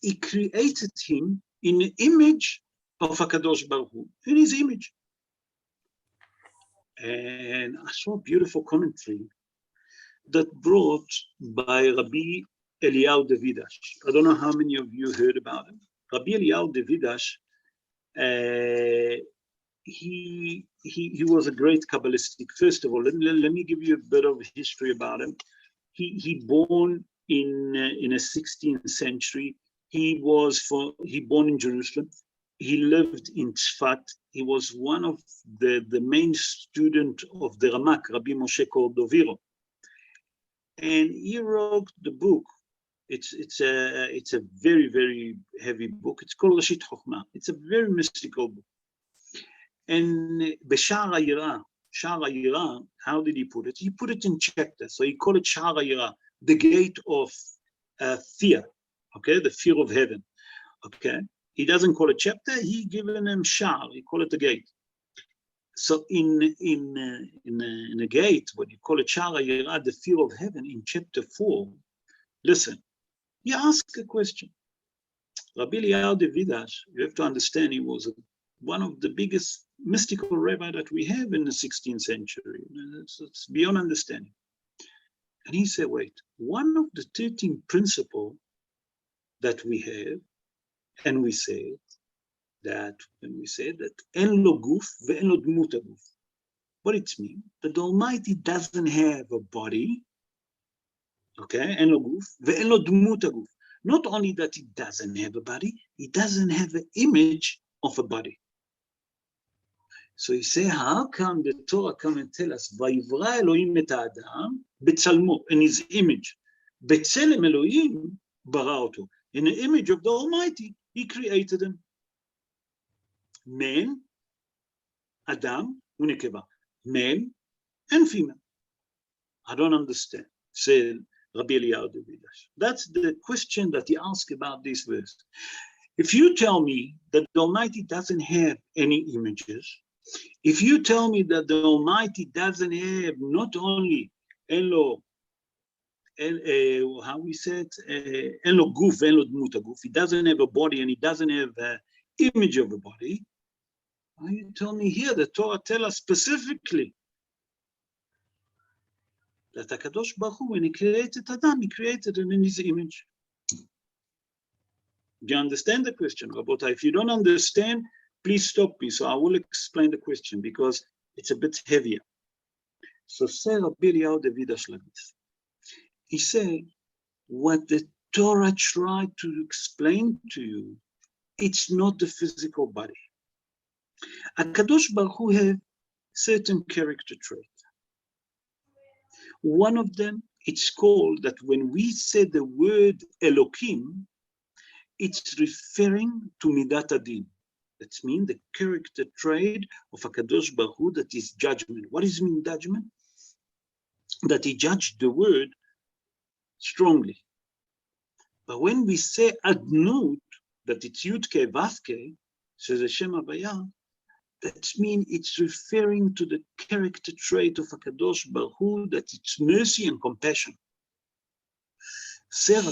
he created him in the image of HaKadosh Baruch Hu, in his image. And I saw a beautiful commentary that brought by Rabbi Eliyahu Davidash. I don't know how many of you heard about him. Rabbi Eliyahu Davidash, he was a great Kabbalistic. First of all, let me give you a bit of history about him. He born in the 16th century. He born in Jerusalem. He lived in Tzfat. He was one of the main student of the Ramak, Rabbi Moshe Cordovero. And he wrote the book, It's a very, very heavy book. It's called Bereishit Chokhmah. It's a very mystical book. And B'Sha'ar HaYirah, how did he put it? He put it in chapters. So he called it Sha'ar HaYirah, the gate of fear. Okay, the fear of heaven. Okay, he doesn't call it chapter. He given him Sha'ar. He call it the gate. So in a gate, what you call it Sha'ar HaYirah, the fear of heaven, in chapter 4. Listen, he asked a question. Rabbi Eliyahu de Vidash, you have to understand, he was one of the biggest mystical rabbi that we have in the 16th century. It's beyond understanding. And he said, wait, one of the 13 principles that we have, and we say that when we say that en lo guf ve'en lo dmut haguf, what it means? That the Almighty doesn't have a body, okay, en lo guf ve'en lo dmut haguf. Not only that he doesn't have a body, he doesn't have an image of a body. So he say, how come the Torah come and tell us, Vayivra Elohim et ha'adam betzalmo, in his image, betzelem Elohim bara oto, in the image of the Almighty, he created him. Man, Adam, unekeva, male and female. I don't understand, said Rabbi Eliyahu de Vidash. That's the question that he asked about this verse. If you tell me that the Almighty doesn't have any images, if you tell me that the Almighty doesn't have not only Elo, how we said, Elo guf, Elo dmut haguf, he doesn't have a body and he doesn't have an image of a body, why you tell me here the Torah tell us specifically that HaKadosh Baruch Hu, when he created Adam, he created him in his image. Do you understand the question, Rabota? If you don't understand, please stop me, so I will explain the question because it's a bit heavier. So say Rabbi Eliyahu de Vidash like this. He said, what the Torah tried to explain to you, it's not the physical body. HaKadosh Baruch Hu have certain character traits. One of them, it's called that when we say the word Elokim, it's referring to Midat Adin. That means the character trait of HaKadosh Baruch Hu, that is judgment. What does it mean, judgment? That he judged the word strongly. But when we say Adnut, that it's Yudke Vavke, says Hashem Havaya, that means it's referring to the character trait of HaKadosh Baruch Hu, that it's mercy and compassion. Say Rabbi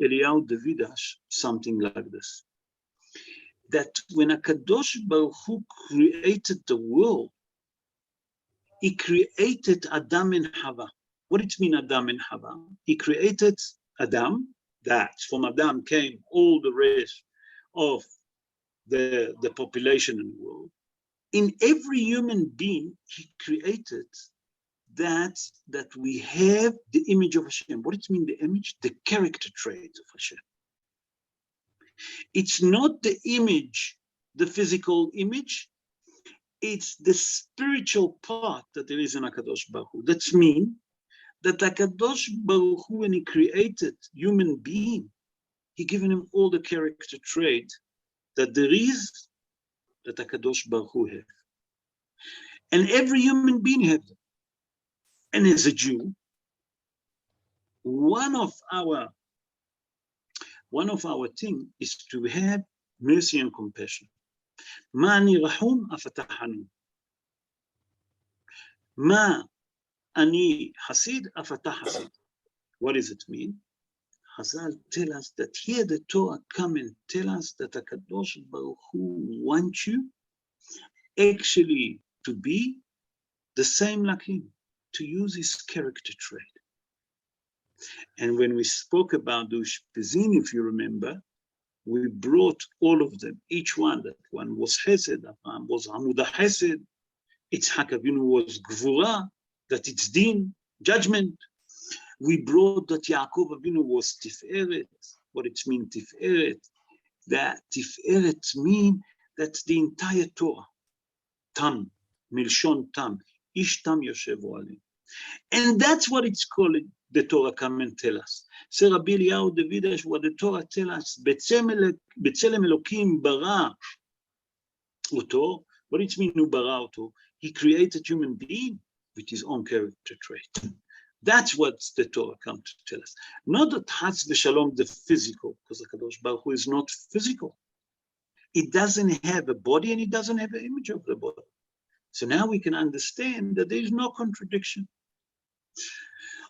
Eliyahu de Vidash something like this. That when HaKadosh Baruch Hu created the world, he created Adam and Hava. What does it mean, Adam and Hava? He created Adam, that from Adam came all the rest of the population in the world. In every human being, he created that we have the image of Hashem. What does it mean, the image? The character trait of Hashem. It's not the image, the physical image, it's the spiritual part that there is in HaKadosh Baruch Hu. That means that HaKadosh Baruch Hu, when he created human being, he given him all the character trait that there is, that HaKadosh Baruch Hu have. And every human being have them. And as a Jew, one of our things is to have mercy and compassion. Ma ani rahum afatah hanun. Ma ani hasid afatah hasid. What does it mean? Chazal tell us that here the Torah come and tell us that HaKadosh Baruch Hu wants you actually to be the same like him, to use his character trait. And when we spoke about the Ushpizin, if you remember, we brought all of them, each one. That one was Chesed, that one was Hamudah Chesed, Yitzhak Avinu was Gvura, that it's Din, judgment. We brought that Yaakov Avinu was Tiferet. What it means, Tiferet? That Tiferet means that's the entire Torah. Tam, Milshon Tam, Ish Tam Yoshev Oalim. And that's what it's called, the Torah come and tell us. Say Rabbi Eliyahu Davidash, what the Torah tell us, B'Tselem Elokim bara oto. What it means, hu bara oto? He created human being with his own character trait. That's what the Torah come to tell us. Not that Chas v'Shalom, the physical, because the Kadosh Baruch Hu is not physical. It doesn't have a body and it doesn't have an image of the body. So now we can understand that there is no contradiction.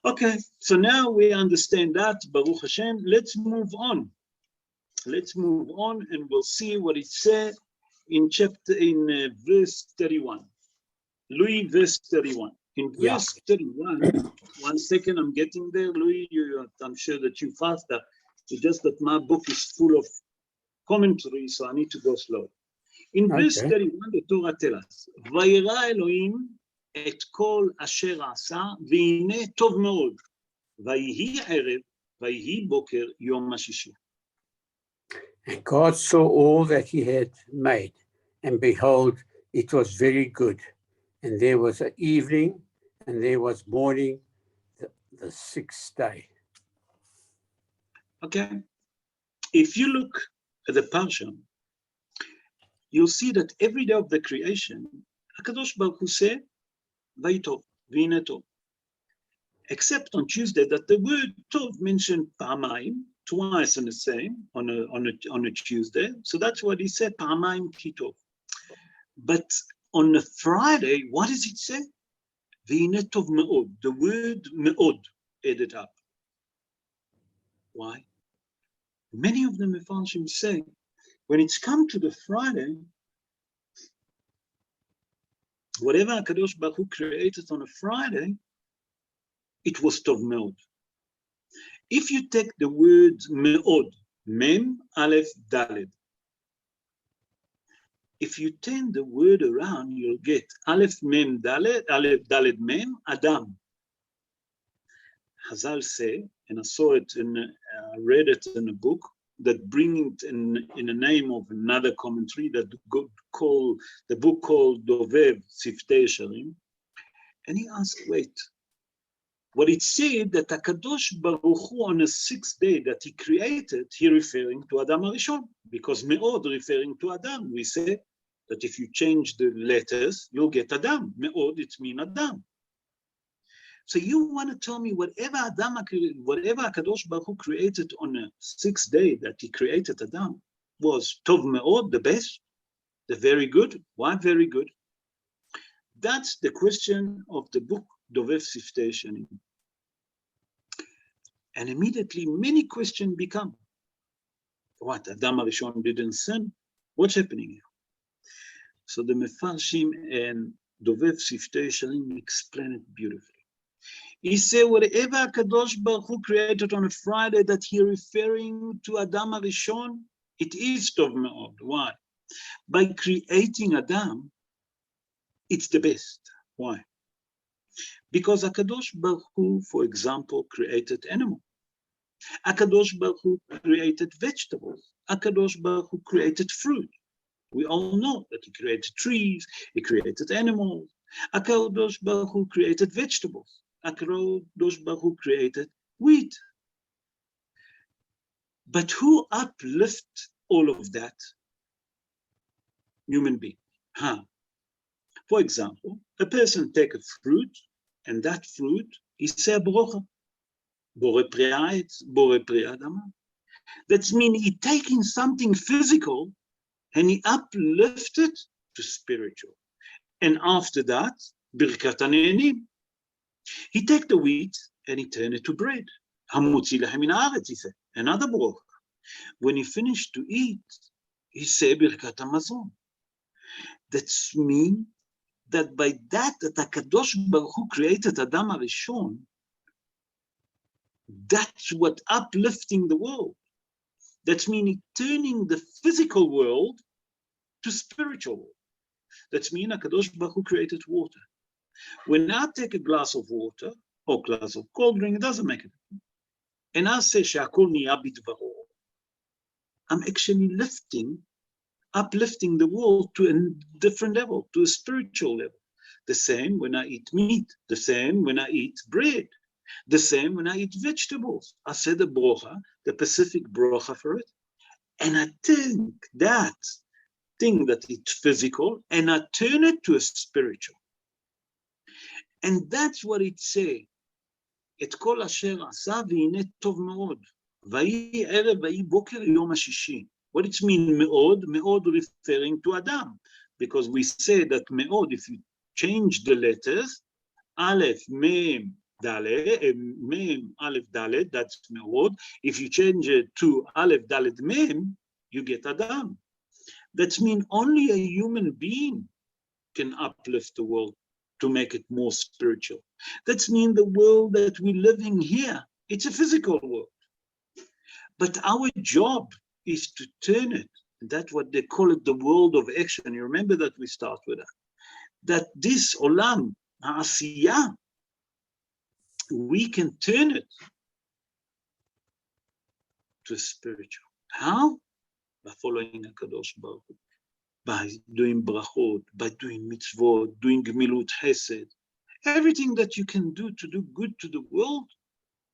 Okay, so now we understand that, Baruch Hashem. Let's move on. Let's move on and we'll see what it says in verse 31. Louis, verse 31. In verse 31, 1 second, I'm getting there, Louis. I'm sure that you faster. It's just that my book is full of commentary, so I need to go slow. In verse 31, the Torah tells us, Vayera Elohim et kol asher asa, v'hine tov meod, vayhi erev, vayhi boker yom hashishi. And God saw all that he had made, and behold, it was very good. And there was an evening, and there was morning, the sixth day. Okay. If you look at the Parsha, you'll see that every day of the creation, HaKadosh Baruch Hu said, Vayitov, v'hine tov. Except on Tuesday, that the word tov mentioned pa'amayim, twice on the same, on a Tuesday. So that's what he said, pa'amayim ki tov. But on a Friday, what does it say? V'hine tov me'od, the word me'od added up. Why? Many of the Mefarshim say, when it's come to the Friday, whatever HaKadosh Baruch Hu created on a Friday, it was tov me'od. If you take the word me'od, mem, aleph, daled, if you turn the word around, you'll get aleph, mem, daled, aleph, daled, mem, adam. Hazal say, and I saw it I read it in a book, that bring it in the name of another commentary that the book called Dovev Siftei Yesharim, and he asked, wait, what it said that HaKadosh Baruch Hu on the sixth day that he created, he referring to Adam Arishon, because Me'od referring to Adam. We say that if you change the letters, you'll get Adam. Me'od, it means Adam. So you want to tell me whatever HaKadosh Baruch Hu created on the sixth day that he created Adam was Tov Me'od, the best, the very good. Why very good? That's the question of the book Dovev Siftei Yesharim. And immediately many questions become, what, Adam Arishon didn't sin? What's happening here? So the Mefarshim and Dovev Siftei Yesharim explain it beautifully. He said, whatever Kadosh Baruch Hu created on a Friday that he referring to Adam Arishon, it is Tov Me'od. Why? By creating Adam, it's the best. Why? Because HaKadosh Baruch Hu, for example, created animals. HaKadosh Baruch Hu created vegetables. HaKadosh Baruch Hu created fruit. We all know that he created trees, he created animals. HaKadosh Baruch Hu created vegetables. HaKadosh Baruch Hu created wheat. But who uplift all of that? Human being. For example, a person take a fruit, and that fruit is a brocha. Bore pri ha'etz, bore pri ha'adama. That means he taking something physical and he uplifted to spiritual. And after that, birkat hane'enim. He take the wheat and he turn it to bread. Hamutzi lechem min haaretz, he said, another brocha. When he finished to eat, he said birkat hamazon. That means that by that HaKadosh Baruch Hu created Adam Arishon, that's what uplifting the world. That means turning the physical world to spiritual world. That means HaKadosh Baruch Hu created water. When I take a glass of water or glass of cold drink, it doesn't make a difference. And I say she'akol niya bidvaro, I'm actually uplifting the world to a different level, to a spiritual level. The same when I eat meat. The same when I eat bread. The same when I eat vegetables. I said the brocha, the specific brocha for it. And I take that thing that it's physical and I turn it to a spiritual. And that's what it says. את כל אשר עשה והנה טוב מאוד. ויהי ערב ויהי בוקר יום השישי. What it means מאוד? מאוד referring to Adam. Because we say that מאוד, if you change the letters, Aleph, Mem, Dalet, Mem, Aleph, Dalet, that's מאוד. If you change it to Aleph, Dalet, Mem, you get Adam. That means only a human being can uplift the world to make it more spiritual. That means the world that we're living here, it's a physical world. But our job is to turn it. That's what they call it, the world of action. You remember that we start with that. That this olam, ha'asiyah, we can turn it to spiritual. How? By following HaKadosh Baruch Hu. By doing brachot, by doing mitzvot, doing gemilut chesed. Everything that you can do to do good to the world,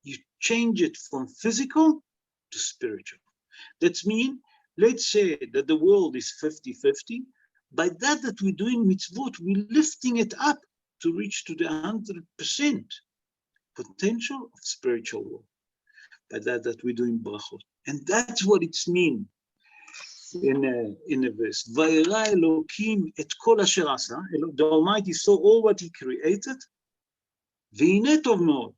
you change it from physical to spiritual. That means, let's say that the world is 50-50. By that we're doing mitzvot, we're lifting it up to reach to the 100% potential of spiritual world. By that we're doing brachot. And that's what it means. In a verse, Vayera Elokim et kol asher asa, the Almighty saw all what He created. V'hineh tov meod.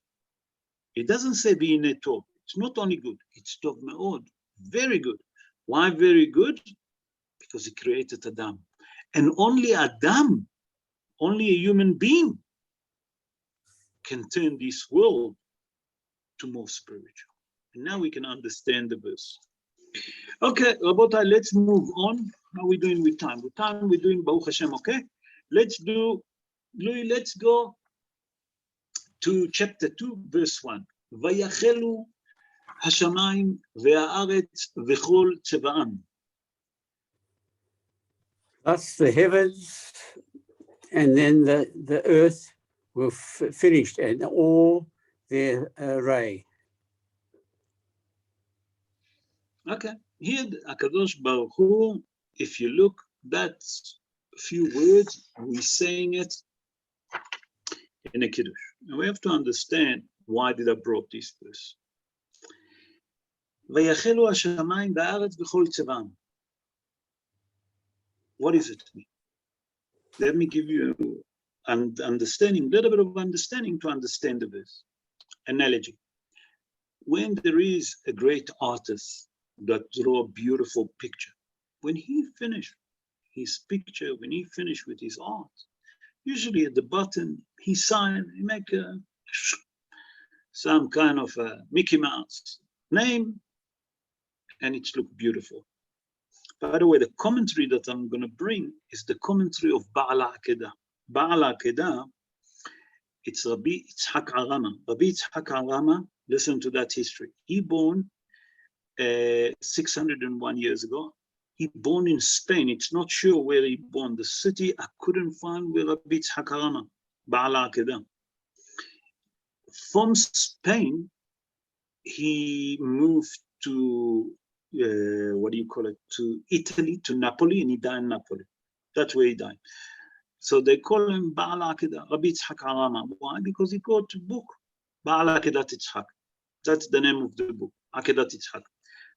It doesn't say v'hineh tov. It's not only good. It's tov meod, very good. Why very good? Because He created Adam, and only Adam, only a human being, can turn this world to more spiritual. And now we can understand the verse. Okay, Rabotai, let's move on. How are we doing with time? With time, we're doing Baruch Hashem, okay? Let's go to chapter 2, verse 1. Vayachelu hashamayim ve'haaretz v'chol tzeva'am. Thus the heavens and then the earth were finished and all their array. Okay, here HaKadosh Baruch Hu, if you look, that's a few words, we're saying it in a Kiddush. And we have to understand why did I brought this verse. ויחלו השמיים והארץ בכל צבעם. What does it mean? Let me give you an understanding, a little bit of understanding to understand the verse. Analogy. When there is a great artist that draw a beautiful picture, when he finished his picture, when he finished with his art, usually at the bottom he sign, he make some kind of a Mickey Mouse name, and it looks beautiful. By the way, the commentary that I'm going to bring is the commentary of Baal HaAkedah. Baal HaAkedah, it's Rabbi Yitzhak Arama. Rabbi Yitzhak Arama, listen to that history. He born 601 years ago. He born in Spain. It's not sure where he born. The city, I couldn't find where Rabbi Yitzhak Arama, Baal HaAkedah. From Spain, he moved to, to Italy, to Napoli, and he died in Napoli. That's where he died. So they call him Baal HaAkedah, Rabbi Yitzhak Arama. Why? Because he wrote a book, Baal HaAkedah Yitzhak. That's the name of the book, Akedah Yitzhak.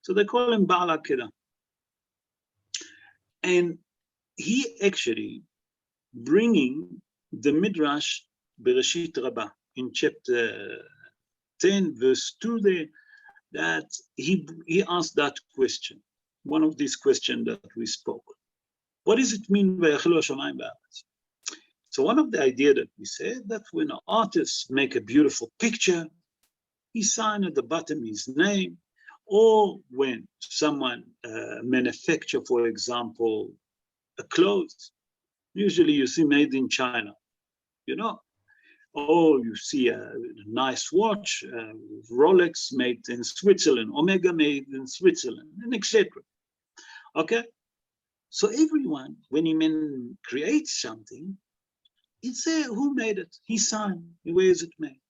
So they call him Baal HaAkedah. And he actually bringing the Midrash Bereishit Rabbah in chapter 10, verse 2 there, that he asked that question, one of these questions that we spoke. What does it mean by Vayachelu hashamayim v'haaretz? So one of the ideas that we said that when an artist make a beautiful picture, he sign at the bottom his name, or when someone manufacture, for example, a clothes, usually you see made in China, you know, or you see a nice watch, Rolex made in Switzerland, Omega made in Switzerland, and etc. Okay, so everyone, when he creates something, It's there. Who made it? He signed. Where is it made?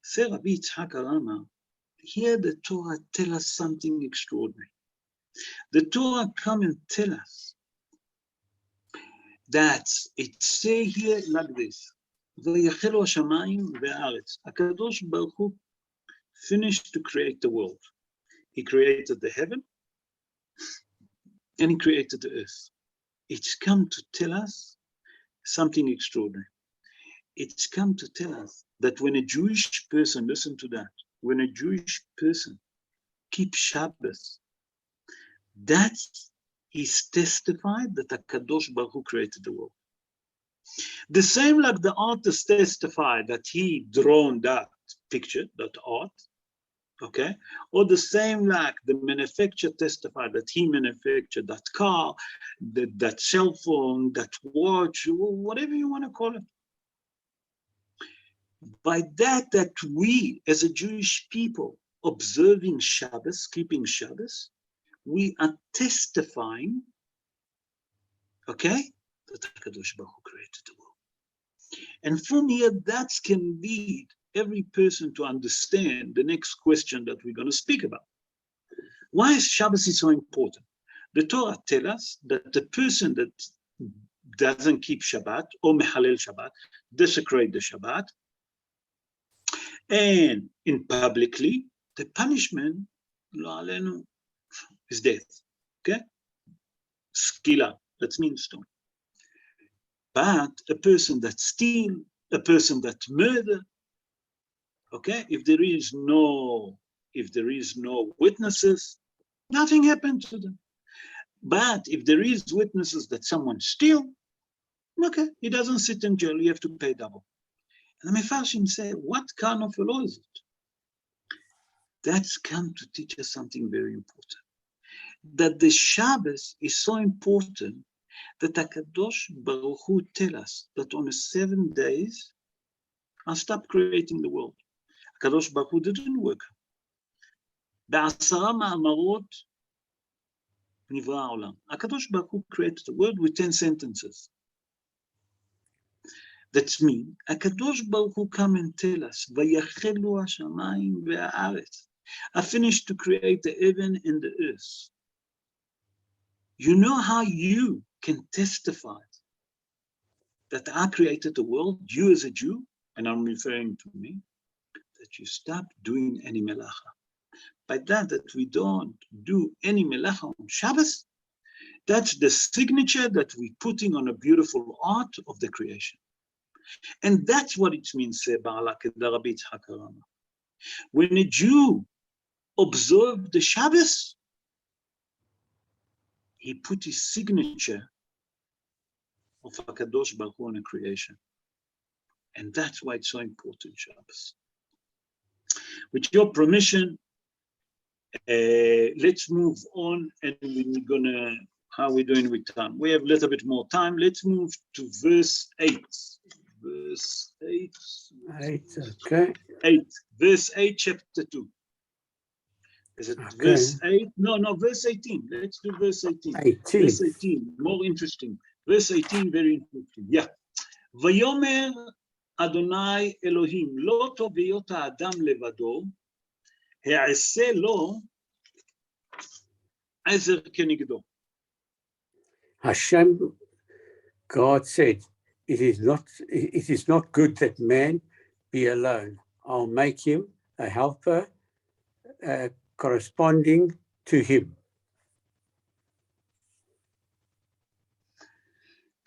Say Rabbi Yitzhak Arama, here the Torah tell us something extraordinary. The Torah come and tell us that it say here like this. ויחלו השמיים והארץ. הקדוש ברוך הוא finished to create the world. He created the heaven and he created the earth. It's come to tell us something extraordinary. It's come to tell us that when a Jewish person, listen to that, when a Jewish person keeps Shabbos, that is testified that HaKadosh Baruch Hu created the world. The same like the artist testified that he drawn that picture, that art, okay? Or the same like the manufacturer testified that he manufactured that car, that cell phone, that watch, whatever you want to call it. By that we, as a Jewish people, observing Shabbos, keeping Shabbos, we are testifying, okay, that HaKadosh Baruch Hu created the world. And from here, that can lead every person to understand the next question that we're going to speak about. Why is Shabbos so important? The Torah tells us that the person that doesn't keep Shabbat or Mehalel Shabbat, desecrate the Shabbat, and in publicly, the punishment is death. Okay? Skila, that means stone. But a person that steal, a person that murder, okay, if there is no witnesses, nothing happened to them. But if there is witnesses that someone steal, okay, he doesn't sit in jail, you have to pay double. And the Mefarshim say, what kind of a law is it? That's come to teach us something very important. That the Shabbos is so important that HaKadosh Baruch Hu tell us that on the 7 days, I'll stop creating the world. HaKadosh Baruch Hu didn't work. בעשרה מאמרות נברא העולם. HaKadosh Baruch Hu created the world with 10 sentences. That means HaKadosh Baruch Hu come and tell us, ויחלו השמיים והארץ. I finished to create the heaven and the earth. You know how you can testify that I created the world, you as a Jew, and I'm referring to me, that you stop doing any melacha. By that we don't do any melacha on Shabbos, that's the signature that we're putting on a beautiful art of the creation. And that's what it means, Rabbi Yitzhak Arama. When a Jew observed the Shabbos, he put his signature of HaKadosh Baruch Hu on a creation. And that's why it's so important, Shabbos. With your permission, let's move on, and we're gonna, how are we doing with time? We have a little bit more time. Let's move to verse 8. Verse 8. 8, okay. 8. Verse 8, chapter 2. Is it Okay. verse 8? No, verse 18. Let's do verse 18. 18. Verse 18, more interesting. Verse 18, very interesting. Yeah. ויאמר אדוני אלוהים, לא טוב היות האדם לבדו, העשה לו עזר כנגדו. Hashem, God said, it is not good that man be alone. I'll make him a helper corresponding to him.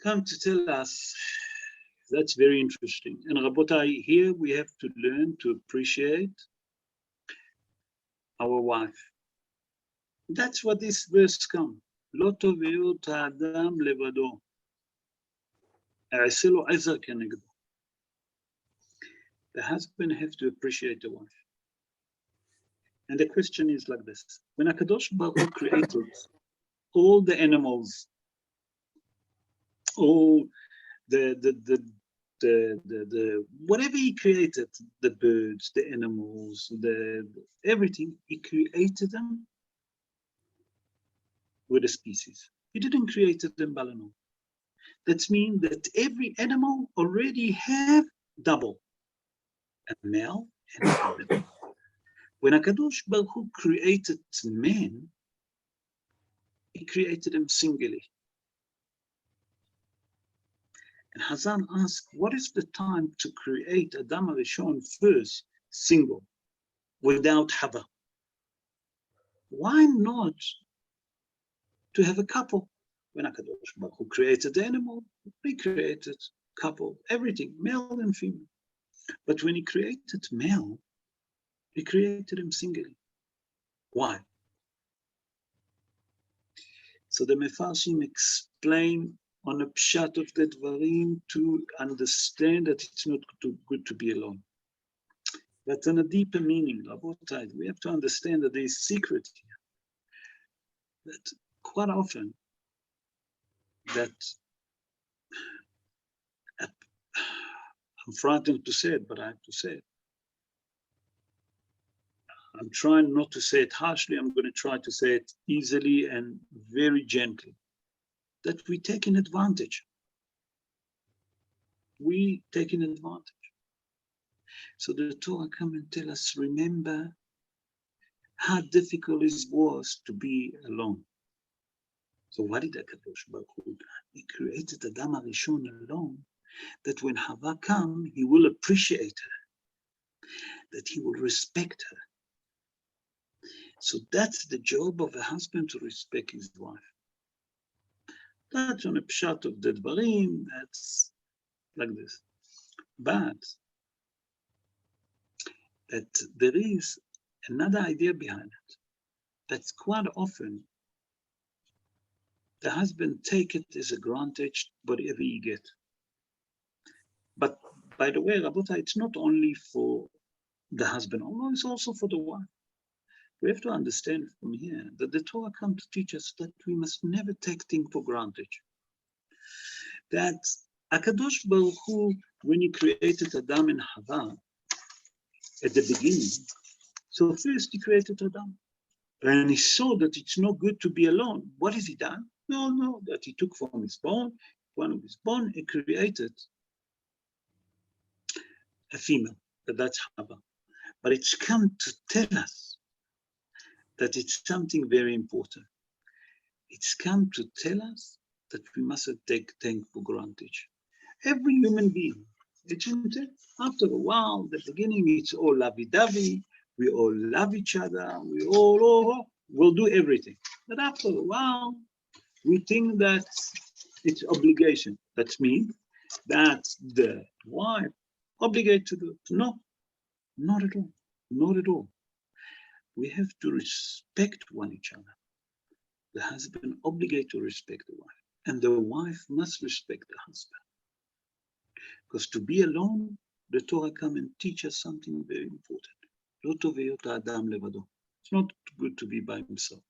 Come to tell us, that's very interesting. And Rabotai, here we have to learn to appreciate our wife. That's what this verse comes. לא טוב היות האדם לבדו. העשה לו עזר כנגדו. The husband have to appreciate the wife. And the question is like this. When HaKadosh Baruch Hu created all the animals, all the whatever he created, the birds, the animals, everything, he created them with a species. He didn't create them alone. That means that every animal already have double, a male and a female. When HaKadosh Baruch Hu created man, he created him singly. And Hazan asked, what is the time to create Adam HaRishon first, single, without Hava? Why not to have a couple? When HaKadosh Baruch Hu created the animal, he created couple, everything, male and female. But when he created male, he created him singly. Why? So the Mefarshim explain on a pshat of the dvarim to understand that it's not too good to be alone. But on a deeper meaning, Rabotai, we have to understand that there is secret here. That quite often, that I'm frightened to say it, but I have to say it. I'm trying not to say it harshly. I'm going to try to say it easily and very gently. That we take an advantage. We take an advantage. So the Torah come and tell us, remember how difficult it was to be alone. So what did HaKadosh Baruch Hu do? He created Adam HaRishon alone, that when Hava come, he will appreciate her, that he will respect her. So that's the job of a husband, to respect his wife. That's on a pshat of the dvarim, that's like this. But that there is another idea behind it. That's quite often the husband take it as a granted whatever he get. But by the way, Rabota, it's not only for the husband, although it's also for the wife. We have to understand from here that the Torah comes to teach us that we must never take things for granted. That HaKadosh Baruch Hu, when he created Adam and Hava at the beginning, so first he created Adam. And he saw that it's not good to be alone. What has he done? No, that he took from his bone, one of his bone, and created a female, that's Hava. But it's come to tell us that it's something very important. It's come to tell us that we mustn't take things for granted. Every human being, isn't it? After a while, the beginning, it's all lovey-dovey, we all love each other, we all will do everything. But after a while, we think that it's obligation. That means that the wife obligated to do. No, not at all, not at all. We have to respect each other. The husband obligated to respect the wife, and the wife must respect the husband. Because to be alone, the Torah come and teach us something very important. It's not good to be by himself.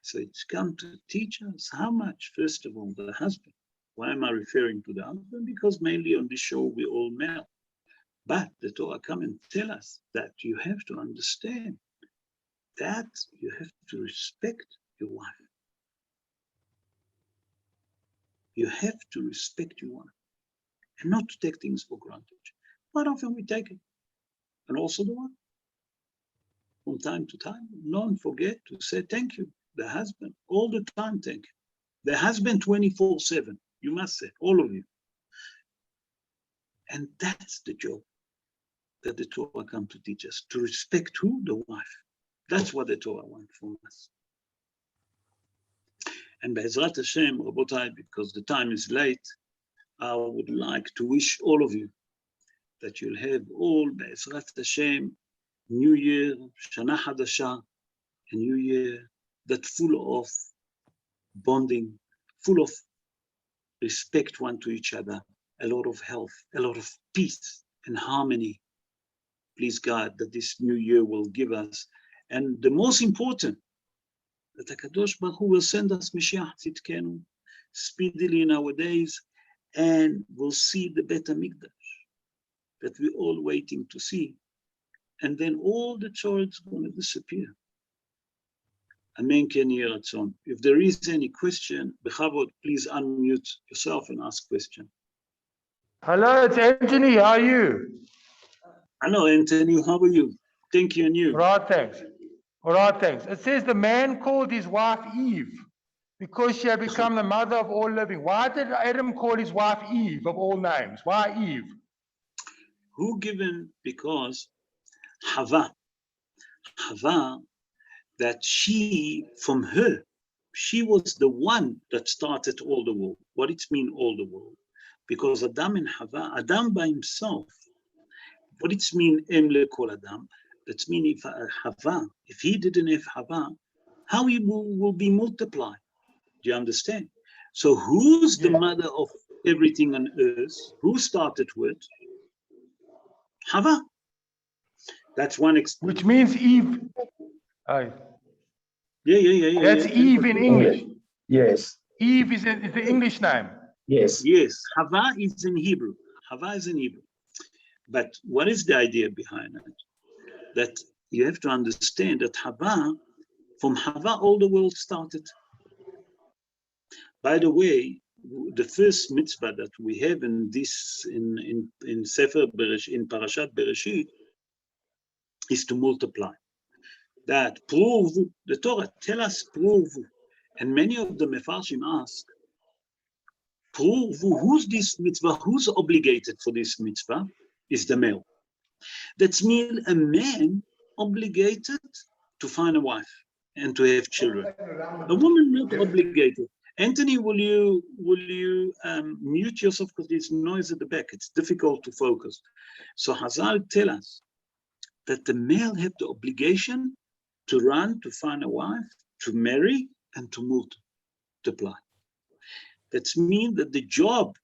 So it's come to teach us how much, first of all, the husband. Why am I referring to the husband? Because mainly on this show, we all male. But the Torah come and tell us that you have to understand that you have to respect your wife. You have to respect your wife and not to take things for granted. Quite often we take it. And also the wife. From time to time, don't forget to say thank you. The husband, all the time, thank you. The husband 24/7, you must say, all of you. And that's the job that the Torah come to teach us, to respect who? The wife. That's what the Torah wants from us. And Be'ezrat Hashem, Rabotai, because the time is late, I would like to wish all of you that you'll have all Be'ezrat Hashem, New Year, Shana Hadasha, a new year that full of bonding, full of respect one to each other, a lot of health, a lot of peace and harmony. Please God that this new year will give us. And the most important, that HaKadosh Baruch Hu will send us Mashiach Tzidkenu speedily in our days, and we'll see the Bet HaMikdash that we're all waiting to see. And then all the child's going to disappear. Amen ken yeh ratzon. If there is any question, bechavod, please unmute yourself and ask question. Hello, it's Anthony. How are you? Hello, Anthony. How are you? Thank you, and you. All right, thanks. All right, thanks. It says the man called his wife Eve because she had become the mother of all living. Why did Adam call his wife Eve of all names? Why Eve? Who given? Because Hava, that from her, she was the one that started all the world. What it mean all the world? Because Adam and Hava, Adam by himself, what it mean Emle kol Adam? That mean if Hava, if he didn't have Hava, how he will be multiplied? Do you understand? So who's the mother of everything on earth? Who started with? Hava. That's one explanation. Which means Eve. Yeah. That's Eve in English. Yes. Eve is the English name. Yes. Yes, Hava is in Hebrew. Hava is in Hebrew. But what is the idea behind it? That you have to understand that from Hava, all the world started. By the way, the first mitzvah that we have in Sefer Bereishit, in Parashat Bereishit, is to multiply. That prove the Torah. Tell us, prove. And many of the Mefarshim ask, prove who's this mitzvah, who's obligated for this mitzvah, is the male. That means a man obligated to find a wife and to have children. A woman not obligated. Anthony, will you mute yourself because there's noise at the back. It's difficult to focus. So Hazal tell us that the male have the obligation to run, to find a wife, to marry, and to multiply. That means that the job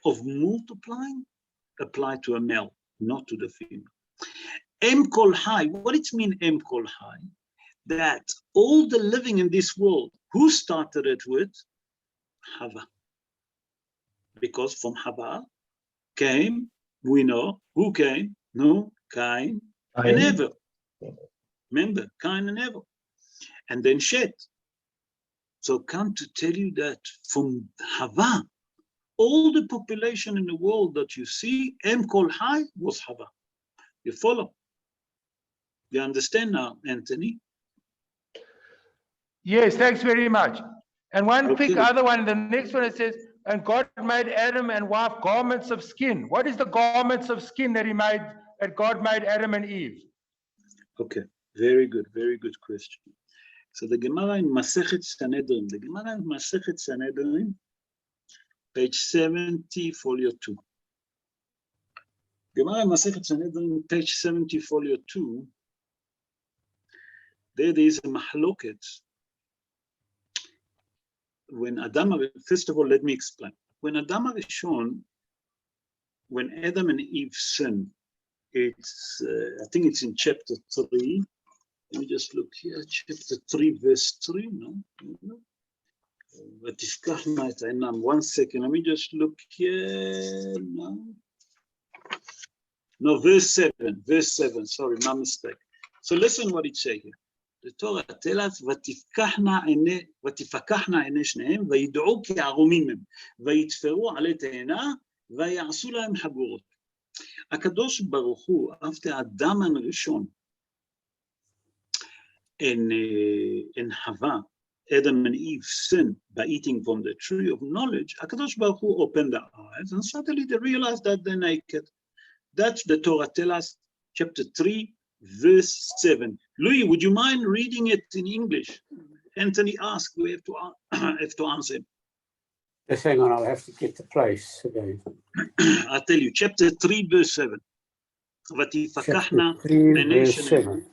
of multiplying apply to a male, not to the female. Em kol hai, what it mean em kol hai? That all the living in this world, who started it with? Hava. Because from Hava came, we know, who came? No, Cain and Abel. Remember, Cain and Abel. And then Shet. So come to tell you that from Hava, all the population in the world that you see, Em Kol Hai was Hava. You follow? You understand now, Anthony? Yes, thanks very much. And one Okay. quick other one, the next one it says, and God made Adam and wife garments of skin. What is the garments of skin that God made Adam and Eve? Okay, very good question. So the Gemara in Masechet Sanhedrin, page 70, folio 2. Gemara in Masechet Sanhedrin, page 70, folio 2. There is a mahloket. First of all, let me explain. When Adam and Eve sinned, it's I think it's in chapter 3. Let me just look here, chapter 3, verse 3, no? 1 second, let me just look here, no, verse 7, sorry, my mistake. So listen what it says here. The Torah tells us, ותפקחנה עיני שניהם, וידעו כי ערומים הם, ויתפרו עלי תאנה, ויעשו להם חגורות. הקדוש ברוך הוא, after Adam and Rishon, in Hava, Adam and Eve sinned by eating from the tree of knowledge, HaKadosh Baruch Hu opened their eyes, and suddenly they realized that they're naked. That's the Torah tells us, chapter 3, verse 7. Louis, would you mind reading it in English? Anthony asked, we have to answer him. Just hang on, I'll have to get the place again. I'll tell you, chapter 3, verse 7. Chapter 3, verse 7.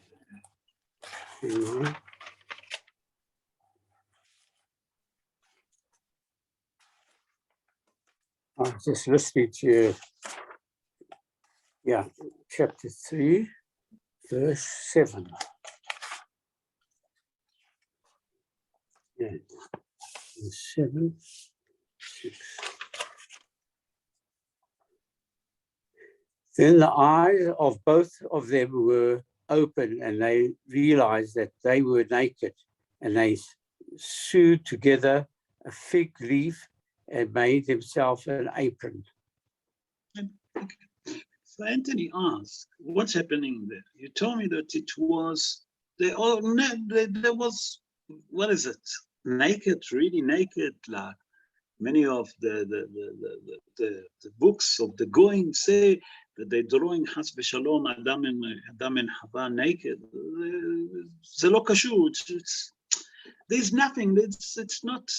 I'm just listening to you. Yeah, chapter 3, verse 7. Yeah, 7, 6. Then the eyes of both of them were open and they realized that they were naked, and they sewed together a fig leaf and made themselves an apron. So Anthony asked, what's happening there? You told me that it was, there was, what is it? Naked, really naked, like many of the books of the Goyim say that they're drawing Chas v'Shalom Adam and Hava naked. זה לא קשור. There's nothing. It's not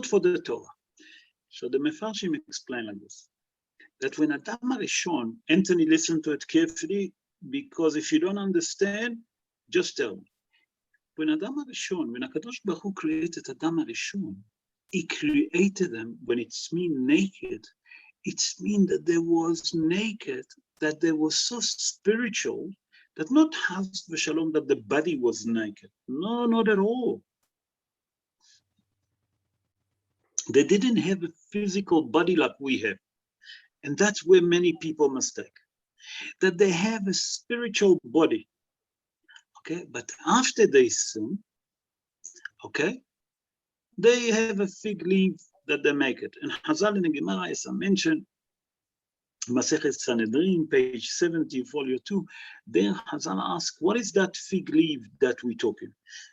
for the Torah. So the Mefarshim explain like this: that when Adam HaRishon, Anthony, listen to it carefully, because if you don't understand, just tell me. When Adam HaRishon, when HaKadosh Baruch Hu created Adam HaRishon, he created them, when it's mean naked, it's mean that there was naked, that there was so spiritual, that not Chas v'Shalom, that the body was naked. No, not at all. They didn't have a physical body like we have. And that's where many people mistake. That they have a spiritual body. Okay, but after they sin, okay, they have a fig leaf that they make it. And Chazal in the Gemara, as I mentioned, Masechet Sanhedrin, page 70, folio 2, there Chazal asks, what is that fig leaf that we're talking?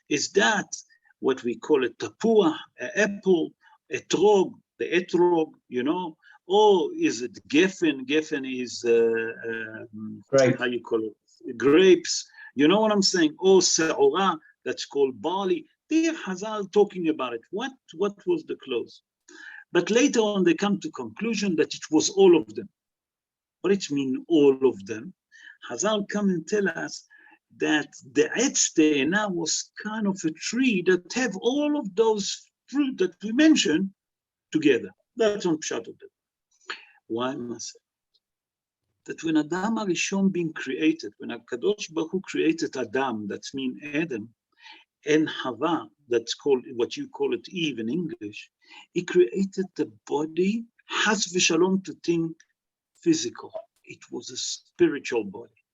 Is that what we call a tapua, an apple, etrog, the etrog, you know? Or is it geffen? Geffen is, how you call it? Grapes. You know what I'm saying? Or se'ora, that's called barley. There Chazal talking about it. What was the close? But later on, they come to conclusion that it was all of them. What it mean, all of them? Chazal come and tell us that the Etz Te'ena was kind of a tree that have all of those fruit that we mentioned together. That's on Pshat of them. Why must I? That when Adam HaRishon being created, when HaKadosh Baruch Hu created Adam, that's mean Adam, and Hava, that's called what you call it Eve in English, he created the body, Chas v'Shalom, to think physical. It was a spiritual body.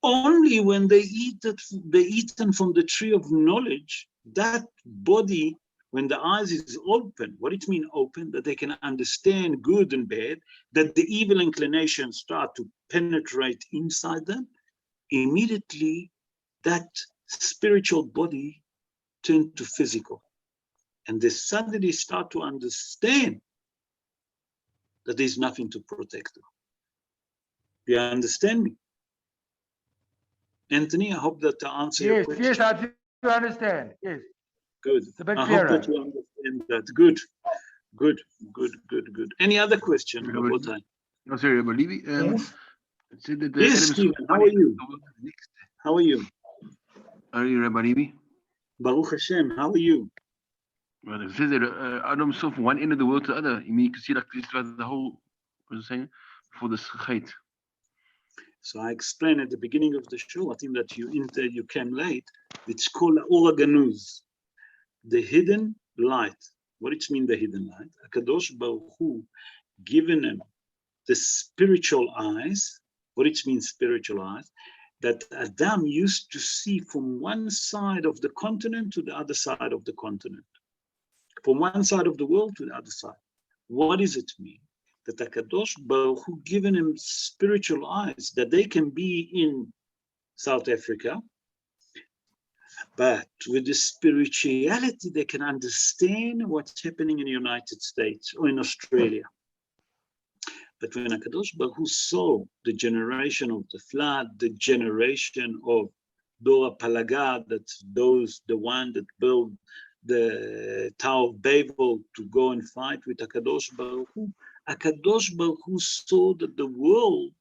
Only when they eaten from the tree of knowledge, that body, when the eyes is open, what it mean open? That they can understand good and bad, that the evil inclinations start to penetrate inside them, immediately that spiritual body turned to physical. And they suddenly start to understand that there's nothing to protect them. Do you understand me? Anthony, I hope that I answer your question. Yes, I do understand. Yes. Good. It's a bit I clearer. hope that you understand that. Good. Any other question? No, sorry, Rabbi Levy. Yes. It said that Yes, Stephen, how are you? How are you? Are you Rabbi Levy? Baruch Hashem, how are you? Well, it says that Adam saw from one end of the world to the other. You mean you can see like this throughout the whole, what was I saying? For the gate. So I explained at the beginning of the show, I think that you came late. It's called Oraganuz, the hidden light. What it means, the hidden light? HaKadosh Baruch Hu given him the spiritual eyes. What it means, spiritual eyes? That Adam used to see from one side of the continent to the other side of the continent. From one side of the world to the other side. What does it mean? That HaKadosh Baruch Hu given him spiritual eyes, that they can be in South Africa, but with the spirituality, they can understand what's happening in the United States or in Australia. But when HaKadosh Baruch Hu saw the generation of the flood, the generation of Dora Palaga, that's the one that built the Tower of Babel to go and fight with HaKadosh Baruch Hu, HaKadosh Baruch Hu saw that the world,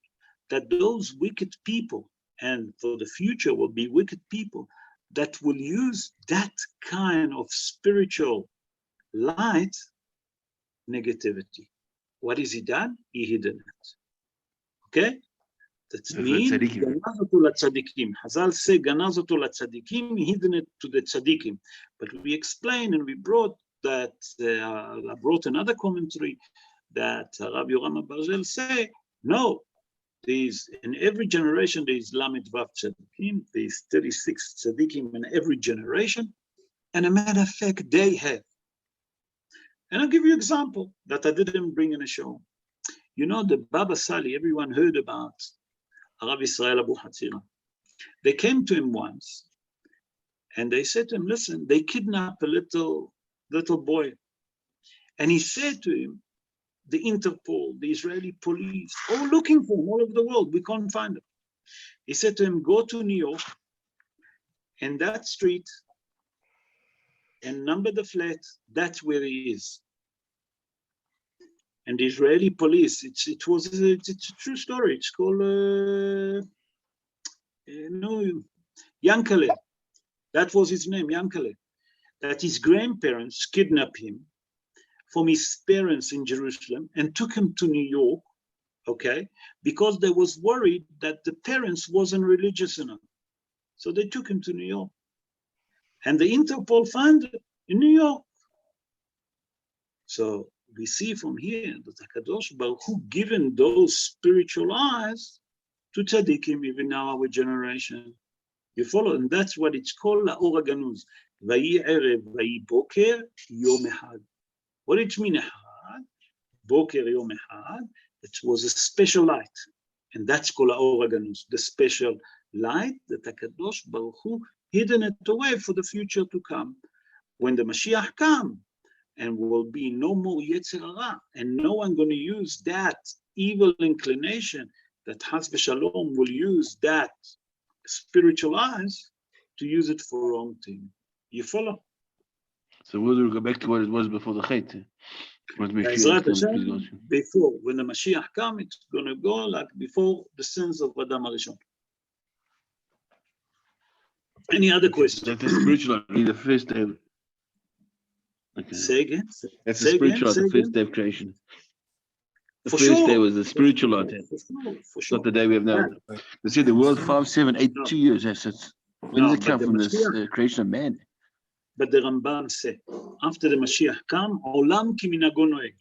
that those wicked people, and for the future will be wicked people, that will use that kind of spiritual light, negativity. What has he done? He hidden it. Okay? That means Ganazoto Latzadikim. Hazal say Ganazoto Latzadikim, hidden it to the Tzadikim. But we explained and we brought that, I brought another commentary that Rabbi Yoram Barzel say, no, in every generation, there is Lamed Vav Tzadikim, there is 36 Tzadikim in every generation. And a matter of fact, they have. And I'll give you an example that I didn't bring in a show. You know, the Baba Sali, everyone heard about Rav Israel Abu Hatzira. They came to him once and they said to him, listen, they kidnapped a little boy. And he said to him, the Interpol, the Israeli police, all looking for him all over the world. We can't find him. He said to him, go to New York and that street and number the flat, that's where he is. And the Israeli police, it's a true story. It's called, Yankele. That was his name, Yankele. That his grandparents kidnapped him from his parents in Jerusalem and took him to New York, okay? Because they was worried that the parents wasn't religious enough. So they took him to New York. And the Interpol found him in New York. So we see from here that HaKadosh Baruch Hu given those spiritual eyes to tzaddikim, even now our generation. You follow? And that's what it's called, La'or HaGanuz. Vayi erev, vayi boker, yom echad. What did it mean, echad? Boker, yom echad. It was a special light. And that's called La'or HaGanuz, the special light that HaKadosh Baruch Hu hidden it away for the future to come. When the Mashiach come, and will be no more Yetzer Hara, and no one going to use that evil inclination that Chas v'Shalom will use that spiritual eyes to use it for wrong thing. You follow? So we'll go back to what it was before the Chet. Before, when the Mashiach come, it's going to go like before the sins of Adam HaRishon. Any other questions? That's the spiritual, the first day. Okay. Say again. That's the spiritual, the first day of creation. The first day was the spiritual light. For sure. Not the day we have now. They said the world 5, 7, 8, 2 years. That's when does it come from this creation of man? But the Rambam said, after the Mashiach come, Olam ki minago noeg.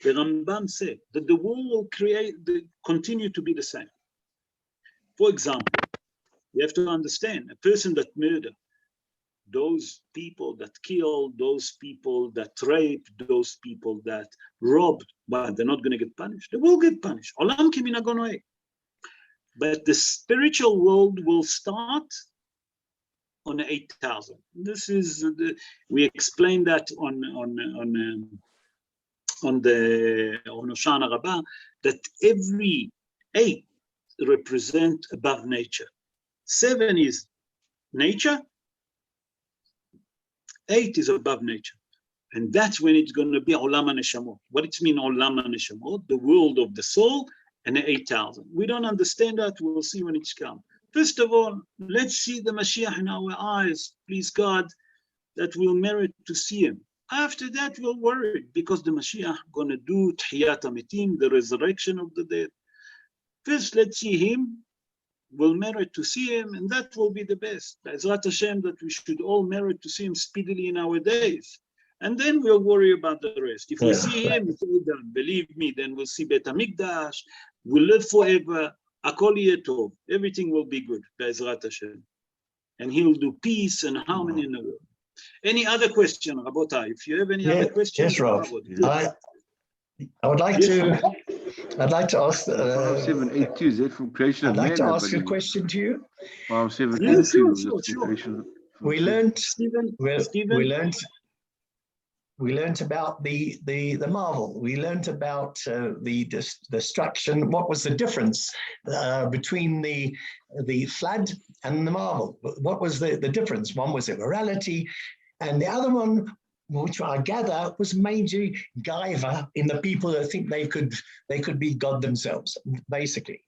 The Rambam said that the world will continue to be the same. For example, you have to understand, a person that murdered, those people that killed, those people that raped, those people that robbed, but they're not going to get punished. They will get punished. Olam ki minago noeg. But the spiritual world will start on 8,000. This is we explained that on Hoshana Rabbah, that every 8 represent above nature. 7 is nature, 8 is above nature. And that's when it's going to be Olam HaNeshamot. What it means, Olam HaNeshamot? The world of the soul, and 8,000. We don't understand that. We'll see when it's come. First of all, let's see the Mashiach in our eyes, please God, that we'll merit to see him. After that, we'll worry, because the Mashiach going to do Tchiyat HaMetim, the resurrection of the dead. First, let's see him. We'll merit to see him, and that will be the best. Be'ezrat Hashem, that we should all merit to see him speedily in our days. And then we'll worry about the rest. If we see him, it's all done. Believe me, then we'll see Bet HaMikdash. We'll live forever. Akol yeh tov. Everything will be good. Be'ezrat Hashem. And he will do peace and harmony in the world. Any other question, Rabotai? If you have any other questions, yes, Rav. I would like to. I'd like to ask. 5, 7, 8, 2. Is that from creation of I'd man? like to ask a question to you. 5, 7, 8, 2. Sure. We learned. Stephen. We learned about the marvel. We learned about the destruction. What was the difference between the flood and the marvel? What was the difference? One was immorality, and the other one, which I gather, was mainly gaiva in the people that think they could be God themselves, basically.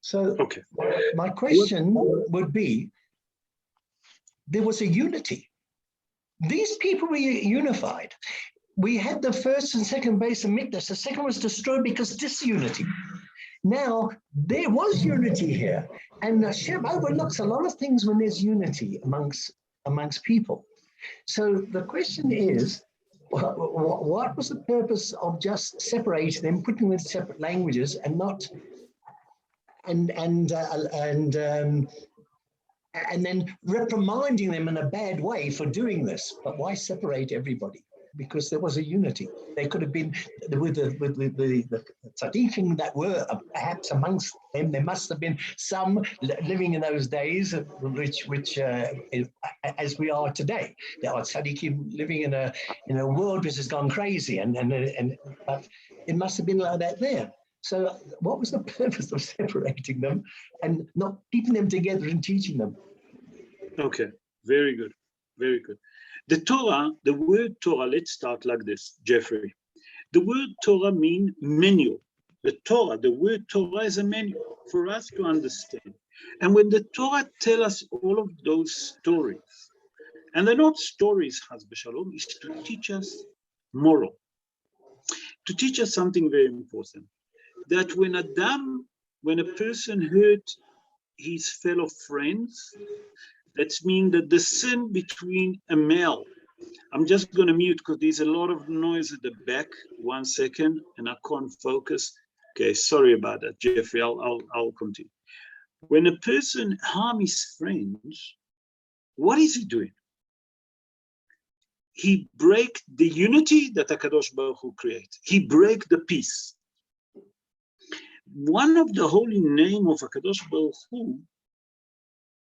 So okay. My question would be, there was a unity. These people were unified. We had the first and second base of Mikdash. The second was destroyed because disunity. Now, there was unity here. And Hashem overlooks a lot of things when there's unity amongst people. So the question is, what was the purpose of just separating them, putting them in separate languages and not and then reprimanding them in a bad way for doing this. But why separate everybody? Because there was a unity. They could have been with the tzaddikim that were perhaps amongst them. There must have been some living in those days, which as we are today. There are tzaddikim living in a world which has gone crazy, but it must have been like that there. So what was the purpose of separating them and not keeping them together and teaching them? Okay, very good, very good. The Torah, the word Torah, let's start like this, Jeffrey. The word Torah means menu. The Torah, the word Torah is a menu for us to understand. And when the Torah tells us all of those stories, and they're not stories, Chas v'shalom, is to teach us moral, to teach us something very important. That when a person hurt his fellow friends, that means that the sin between a male, I'm just going to mute because there's a lot of noise at the back. 1 second, and I can't focus. Okay, sorry about that, Jeffrey. I'll continue. When a person harms his friends, what is he doing? He breaks the unity that HaKadosh Baruch Hu creates. He breaks the peace. One of the holy name of HaKadosh Baruch Hu,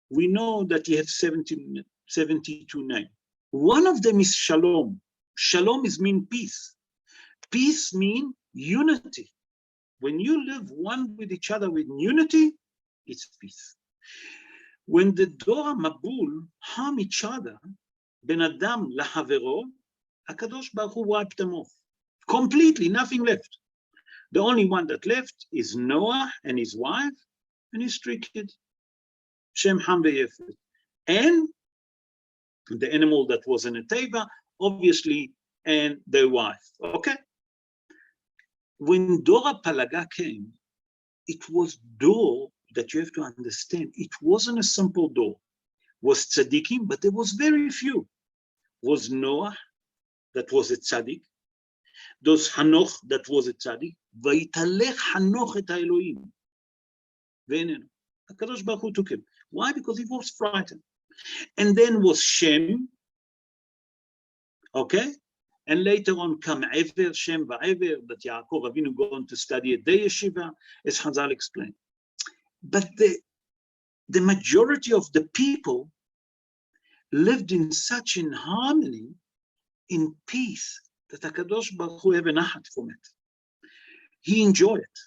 we know that he has 72 names. One of them is Shalom. Shalom is mean peace. Peace means unity. When you live one with each other with unity, it's peace. When the Dor Mabul harm each other, Ben Adam lahavero, HaKadosh Baruch Hu wiped them off. Completely, nothing left. The only one that left is Noah and his wife and his 3 kids. Shem, Ham, ve'Yefet. And the animal that was in a teva, obviously, and their wife. Okay? When Dora Palaga came, it was door that you have to understand. It wasn't a simple door. It was tzaddikim, but there was very few. It was Noah, that was a tzaddik. Those Hanoch, that was a tzaddik. Vaitalech Hanoch et Elohim. HaKadosh Baruch Hu took him. Why? Because he was frightened. And then was Shem, okay? And later on come Ever, Shem va'Ever, that Yaakov Avinu going to study at the yeshiva, as Chazal explained. But the majority of the people lived in such in harmony, in peace, that HaKadosh Baruch Hu have a nachat from it. He enjoyed it.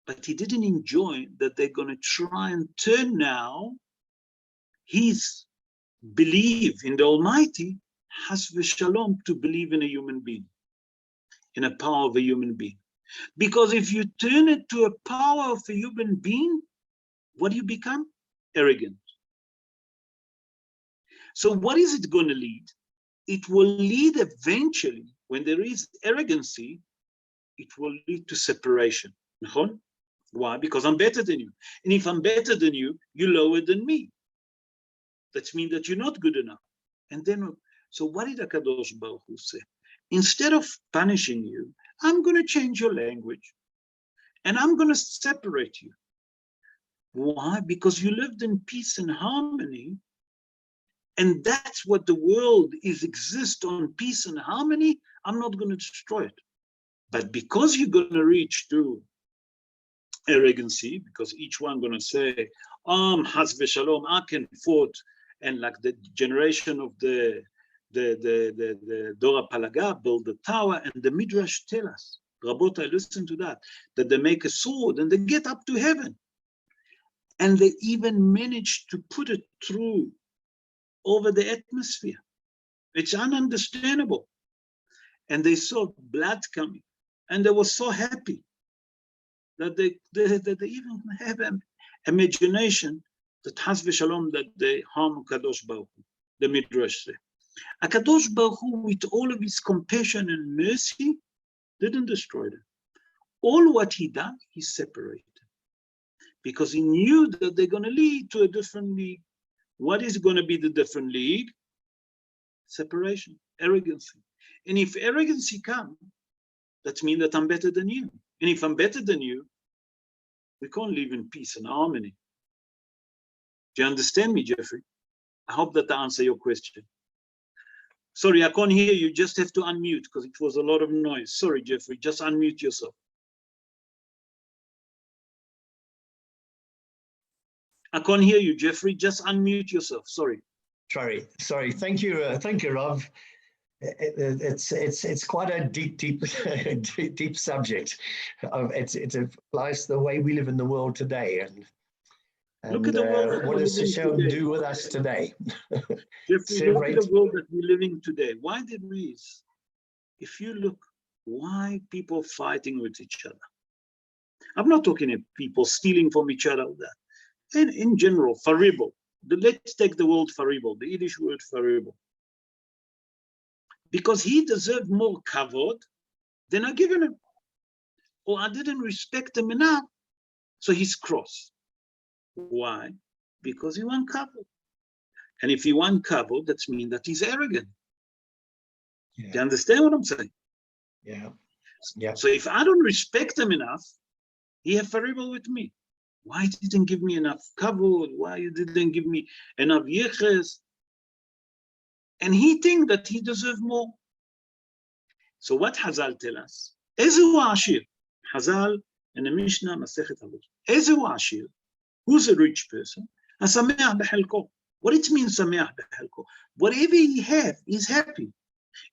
But he didn't enjoy that they're going to try and turn now his belief in the Almighty, has v'shalom, to believe in a human being, in a power of a human being. Because if you turn it to a power of a human being, what do you become? Arrogant. So what is it going to lead? It will lead eventually, when there is arrogancy, it will lead to separation. Why? Because I'm better than you. And if I'm better than you, you're lower than me. That means that you're not good enough. And then, so what did HaKadosh Baruch Hu say? Instead of punishing you, I'm going to change your language. And I'm going to separate you. Why? Because you lived in peace and harmony. And that's what the world is, exists on peace and harmony. I'm not going to destroy it. But because you're going to reach to arrogancy, because each one going to say, Chas v'shalom, I can afford, and like the generation of the Dora Palaga build the tower, and the Midrash tell us, Rabotai, listen to that they make a sword and they get up to heaven. And they even manage to put it through over the atmosphere. It's ununderstandable. And they saw blood coming, and they were so happy that they even have an imagination that Chas v'shalom, that they harm Kadosh Baruch Hu, the Midrash say. HaKadosh Baruch Hu, with all of his compassion and mercy, didn't destroy them. All what he done, he separated. Because he knew that they're going to lead to a different league. What is going to be the different league? Separation, arrogancy. And if arrogancy comes, that means that I'm better than you. And if I'm better than you, we can't live in peace and harmony. Do you understand me, Jeffrey? I hope that answers your question. Sorry, I can't hear you. Just have to unmute because it was a lot of noise. Sorry, Jeffrey, just unmute yourself. I can't hear you, Jeffrey. Just unmute yourself. Sorry. Sorry. Thank you, Rav. It's quite a deep subject. It applies to the way we live in the world today, and Look at the world what does Hashem today. do with us today? Jeffrey, look at the world that we're living today. Why did we? If you look, why people fighting with each other? I'm not talking about people stealing from each other. And in general, faribel. Let's take the word faribel, the Yiddish word faribel. Because he deserved more kavod than I given him. Or I didn't respect him enough, so he's cross. Why? Because he won kavod. And if he won kavod, that means that he's arrogant. Yeah. Do you understand what I'm saying? Yeah. So if I don't respect him enough, he have faribel with me. Why you didn't give me enough kavod? Why you didn't give me enough yiches? And he think that he deserves more. So what Hazal tell us? Ezehu Ashir. Hazal in the Mishnah Masechet Avot. Ezehu Ashir. Who's a rich person? Hasameach b'chelko. What it means sameach b'chelko? Whatever he have, he's happy.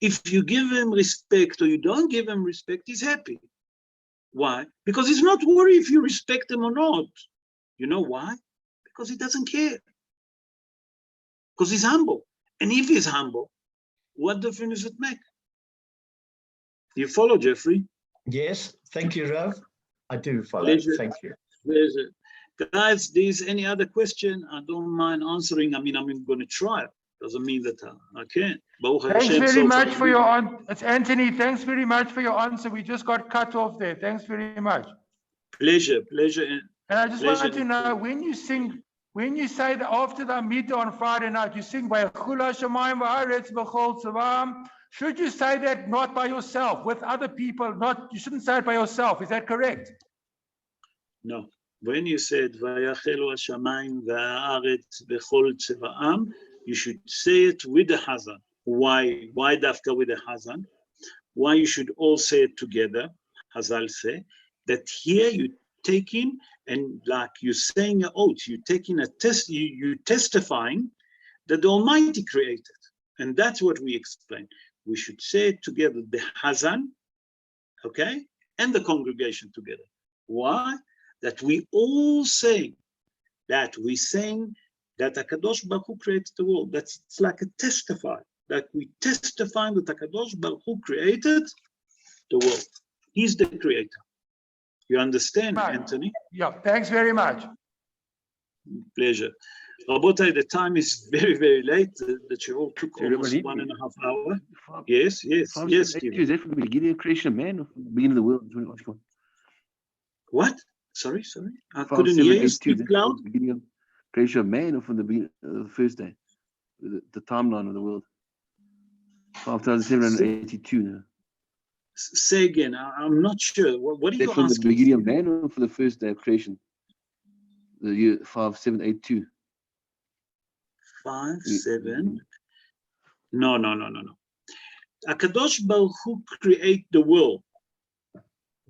If you give him respect or you don't give him respect, he's happy. Why? Because he's not worried if you respect him or not. You know why? Because he doesn't care. Because he's humble. And if he's humble, what difference does it make? You follow, Jeffrey? Yes, thank you, Rav. I do follow. Pleasure. Thank you. Pleasure. Guys, there's any other question? I don't mind answering. I mean, I'm going to try. Doesn't mean that I can't. Thanks very much for your answer. It's Anthony. Thanks very much for your answer. We just got cut off there. Thanks very much. Pleasure. And I just wanted to know, when you say that after the Amidah on Friday night, you sing by Shamayim Va'aretz B'chol Tzavam. Should you say that not by yourself, with other people? You shouldn't say it by yourself. Is that correct? No. When you said Vayachelu Hashamayim Va'aretz B'chol Tzavam, you should say it with the Hazan. Why dafka with the Hazan? Why you should all say it together? Hazal say that here you taking, and like you're saying an oath, you're taking a test, you're testifying that the Almighty created. And that's what we explain. We should say it together, the Hazan, okay, and the congregation together. Why? That we all saying that we saying that HaKadosh Baruch Hu created the world. It's like a testify, that we testifying that HaKadosh Baruch Hu created the world. He's the creator. You understand, right, Anthony? Yeah, thanks very much. Pleasure. Rabotai, the time is very, very late. The Shirol took almost 1.5 hours. Yes. Is that from the beginning of creation of man or from the beginning of the world? What? Sorry. I couldn't hear you. Speak loud. The beginning of creation of man or from the beginning of the first day? The timeline of the world. 5,782 now. Say again. I'm not sure. What are you asking? From the beginning of man or for the first day of creation? The year 5782. 57. No. HaKadosh Baruch Hu create the world.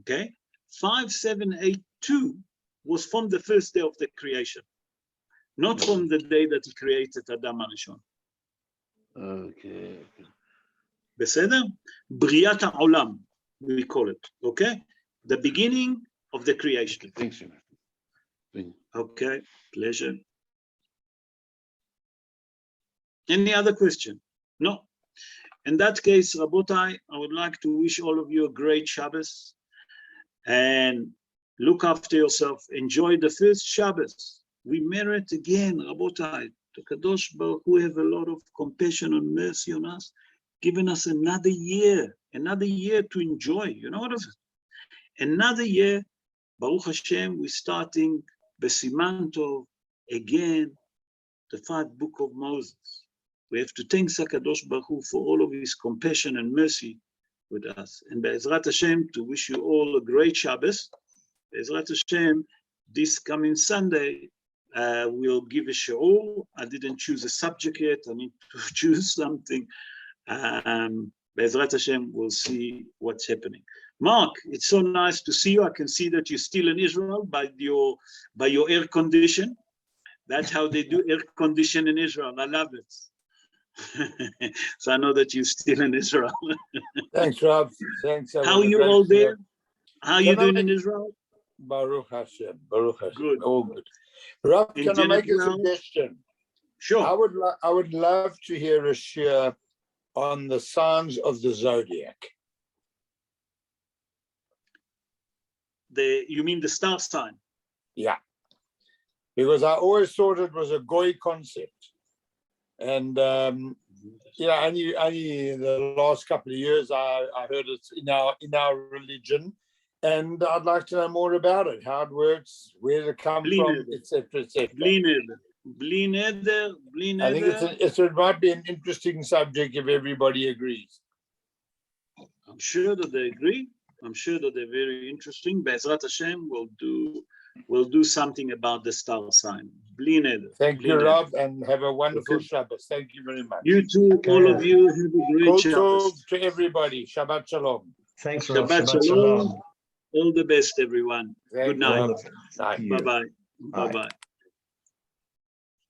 Okay? 5782 was from the first day of the creation, not from the day that he created Adam HaRishon. Okay. בסדר? בריאת העולם, we call it, okay? The beginning of the creation. Thanks, sir. Okay, pleasure. Any other question? No. In that case, Rabotai, I would like to wish all of you a great Shabbos and look after yourself. Enjoy the first Shabbos. We merit again, Rabotai. The Kadosh Baruch Hu have a lot of compassion and mercy on us, giving us another year to enjoy. You know what is it? Another year, Baruch Hashem, we're starting Besiman Tov again, the 5th book of Moses. We have to thank HaKadosh Baruch Hu for all of his compassion and mercy with us. And Be'ezrat Hashem, to wish you all a great Shabbos. Be'ezrat Hashem, this coming Sunday, we'll give a shiur. I didn't choose a subject yet. I need to choose something. Be'ezrat Hashem, we'll see what's happening. Mark, it's so nice to see you. I can see that you're still in Israel by your air condition. That's how they do air condition in Israel. I love it. So I know that you're still in Israel. Thanks, Rob. Thanks. How are you all there? How are you doing in Israel? Baruch Hashem. Baruch Hashem. Good. All good. Rob, In can I make a general? suggestion? Sure. I would love to hear a share on the signs of the zodiac. You mean the star sign? Yeah. Because I always thought it was a goy concept. And only the last couple of years I heard it in our religion, and I'd like to know more about it, how it works, where it comes from, etc., etc. I think it might be an interesting subject if everybody agrees. I'm sure that they agree. I'm sure that they're very interesting. Be'ezrat Hashem will do something about the star sign. Thank you, Rob, and have a wonderful Shabbos. Thank you very much. You too, all of you, have a great Shabbos. To everybody. Shabbat Shalom. Thanks, Rob. Shabbat Shalom. All the best, everyone. Good night. Night. Bye-bye. Bye-bye.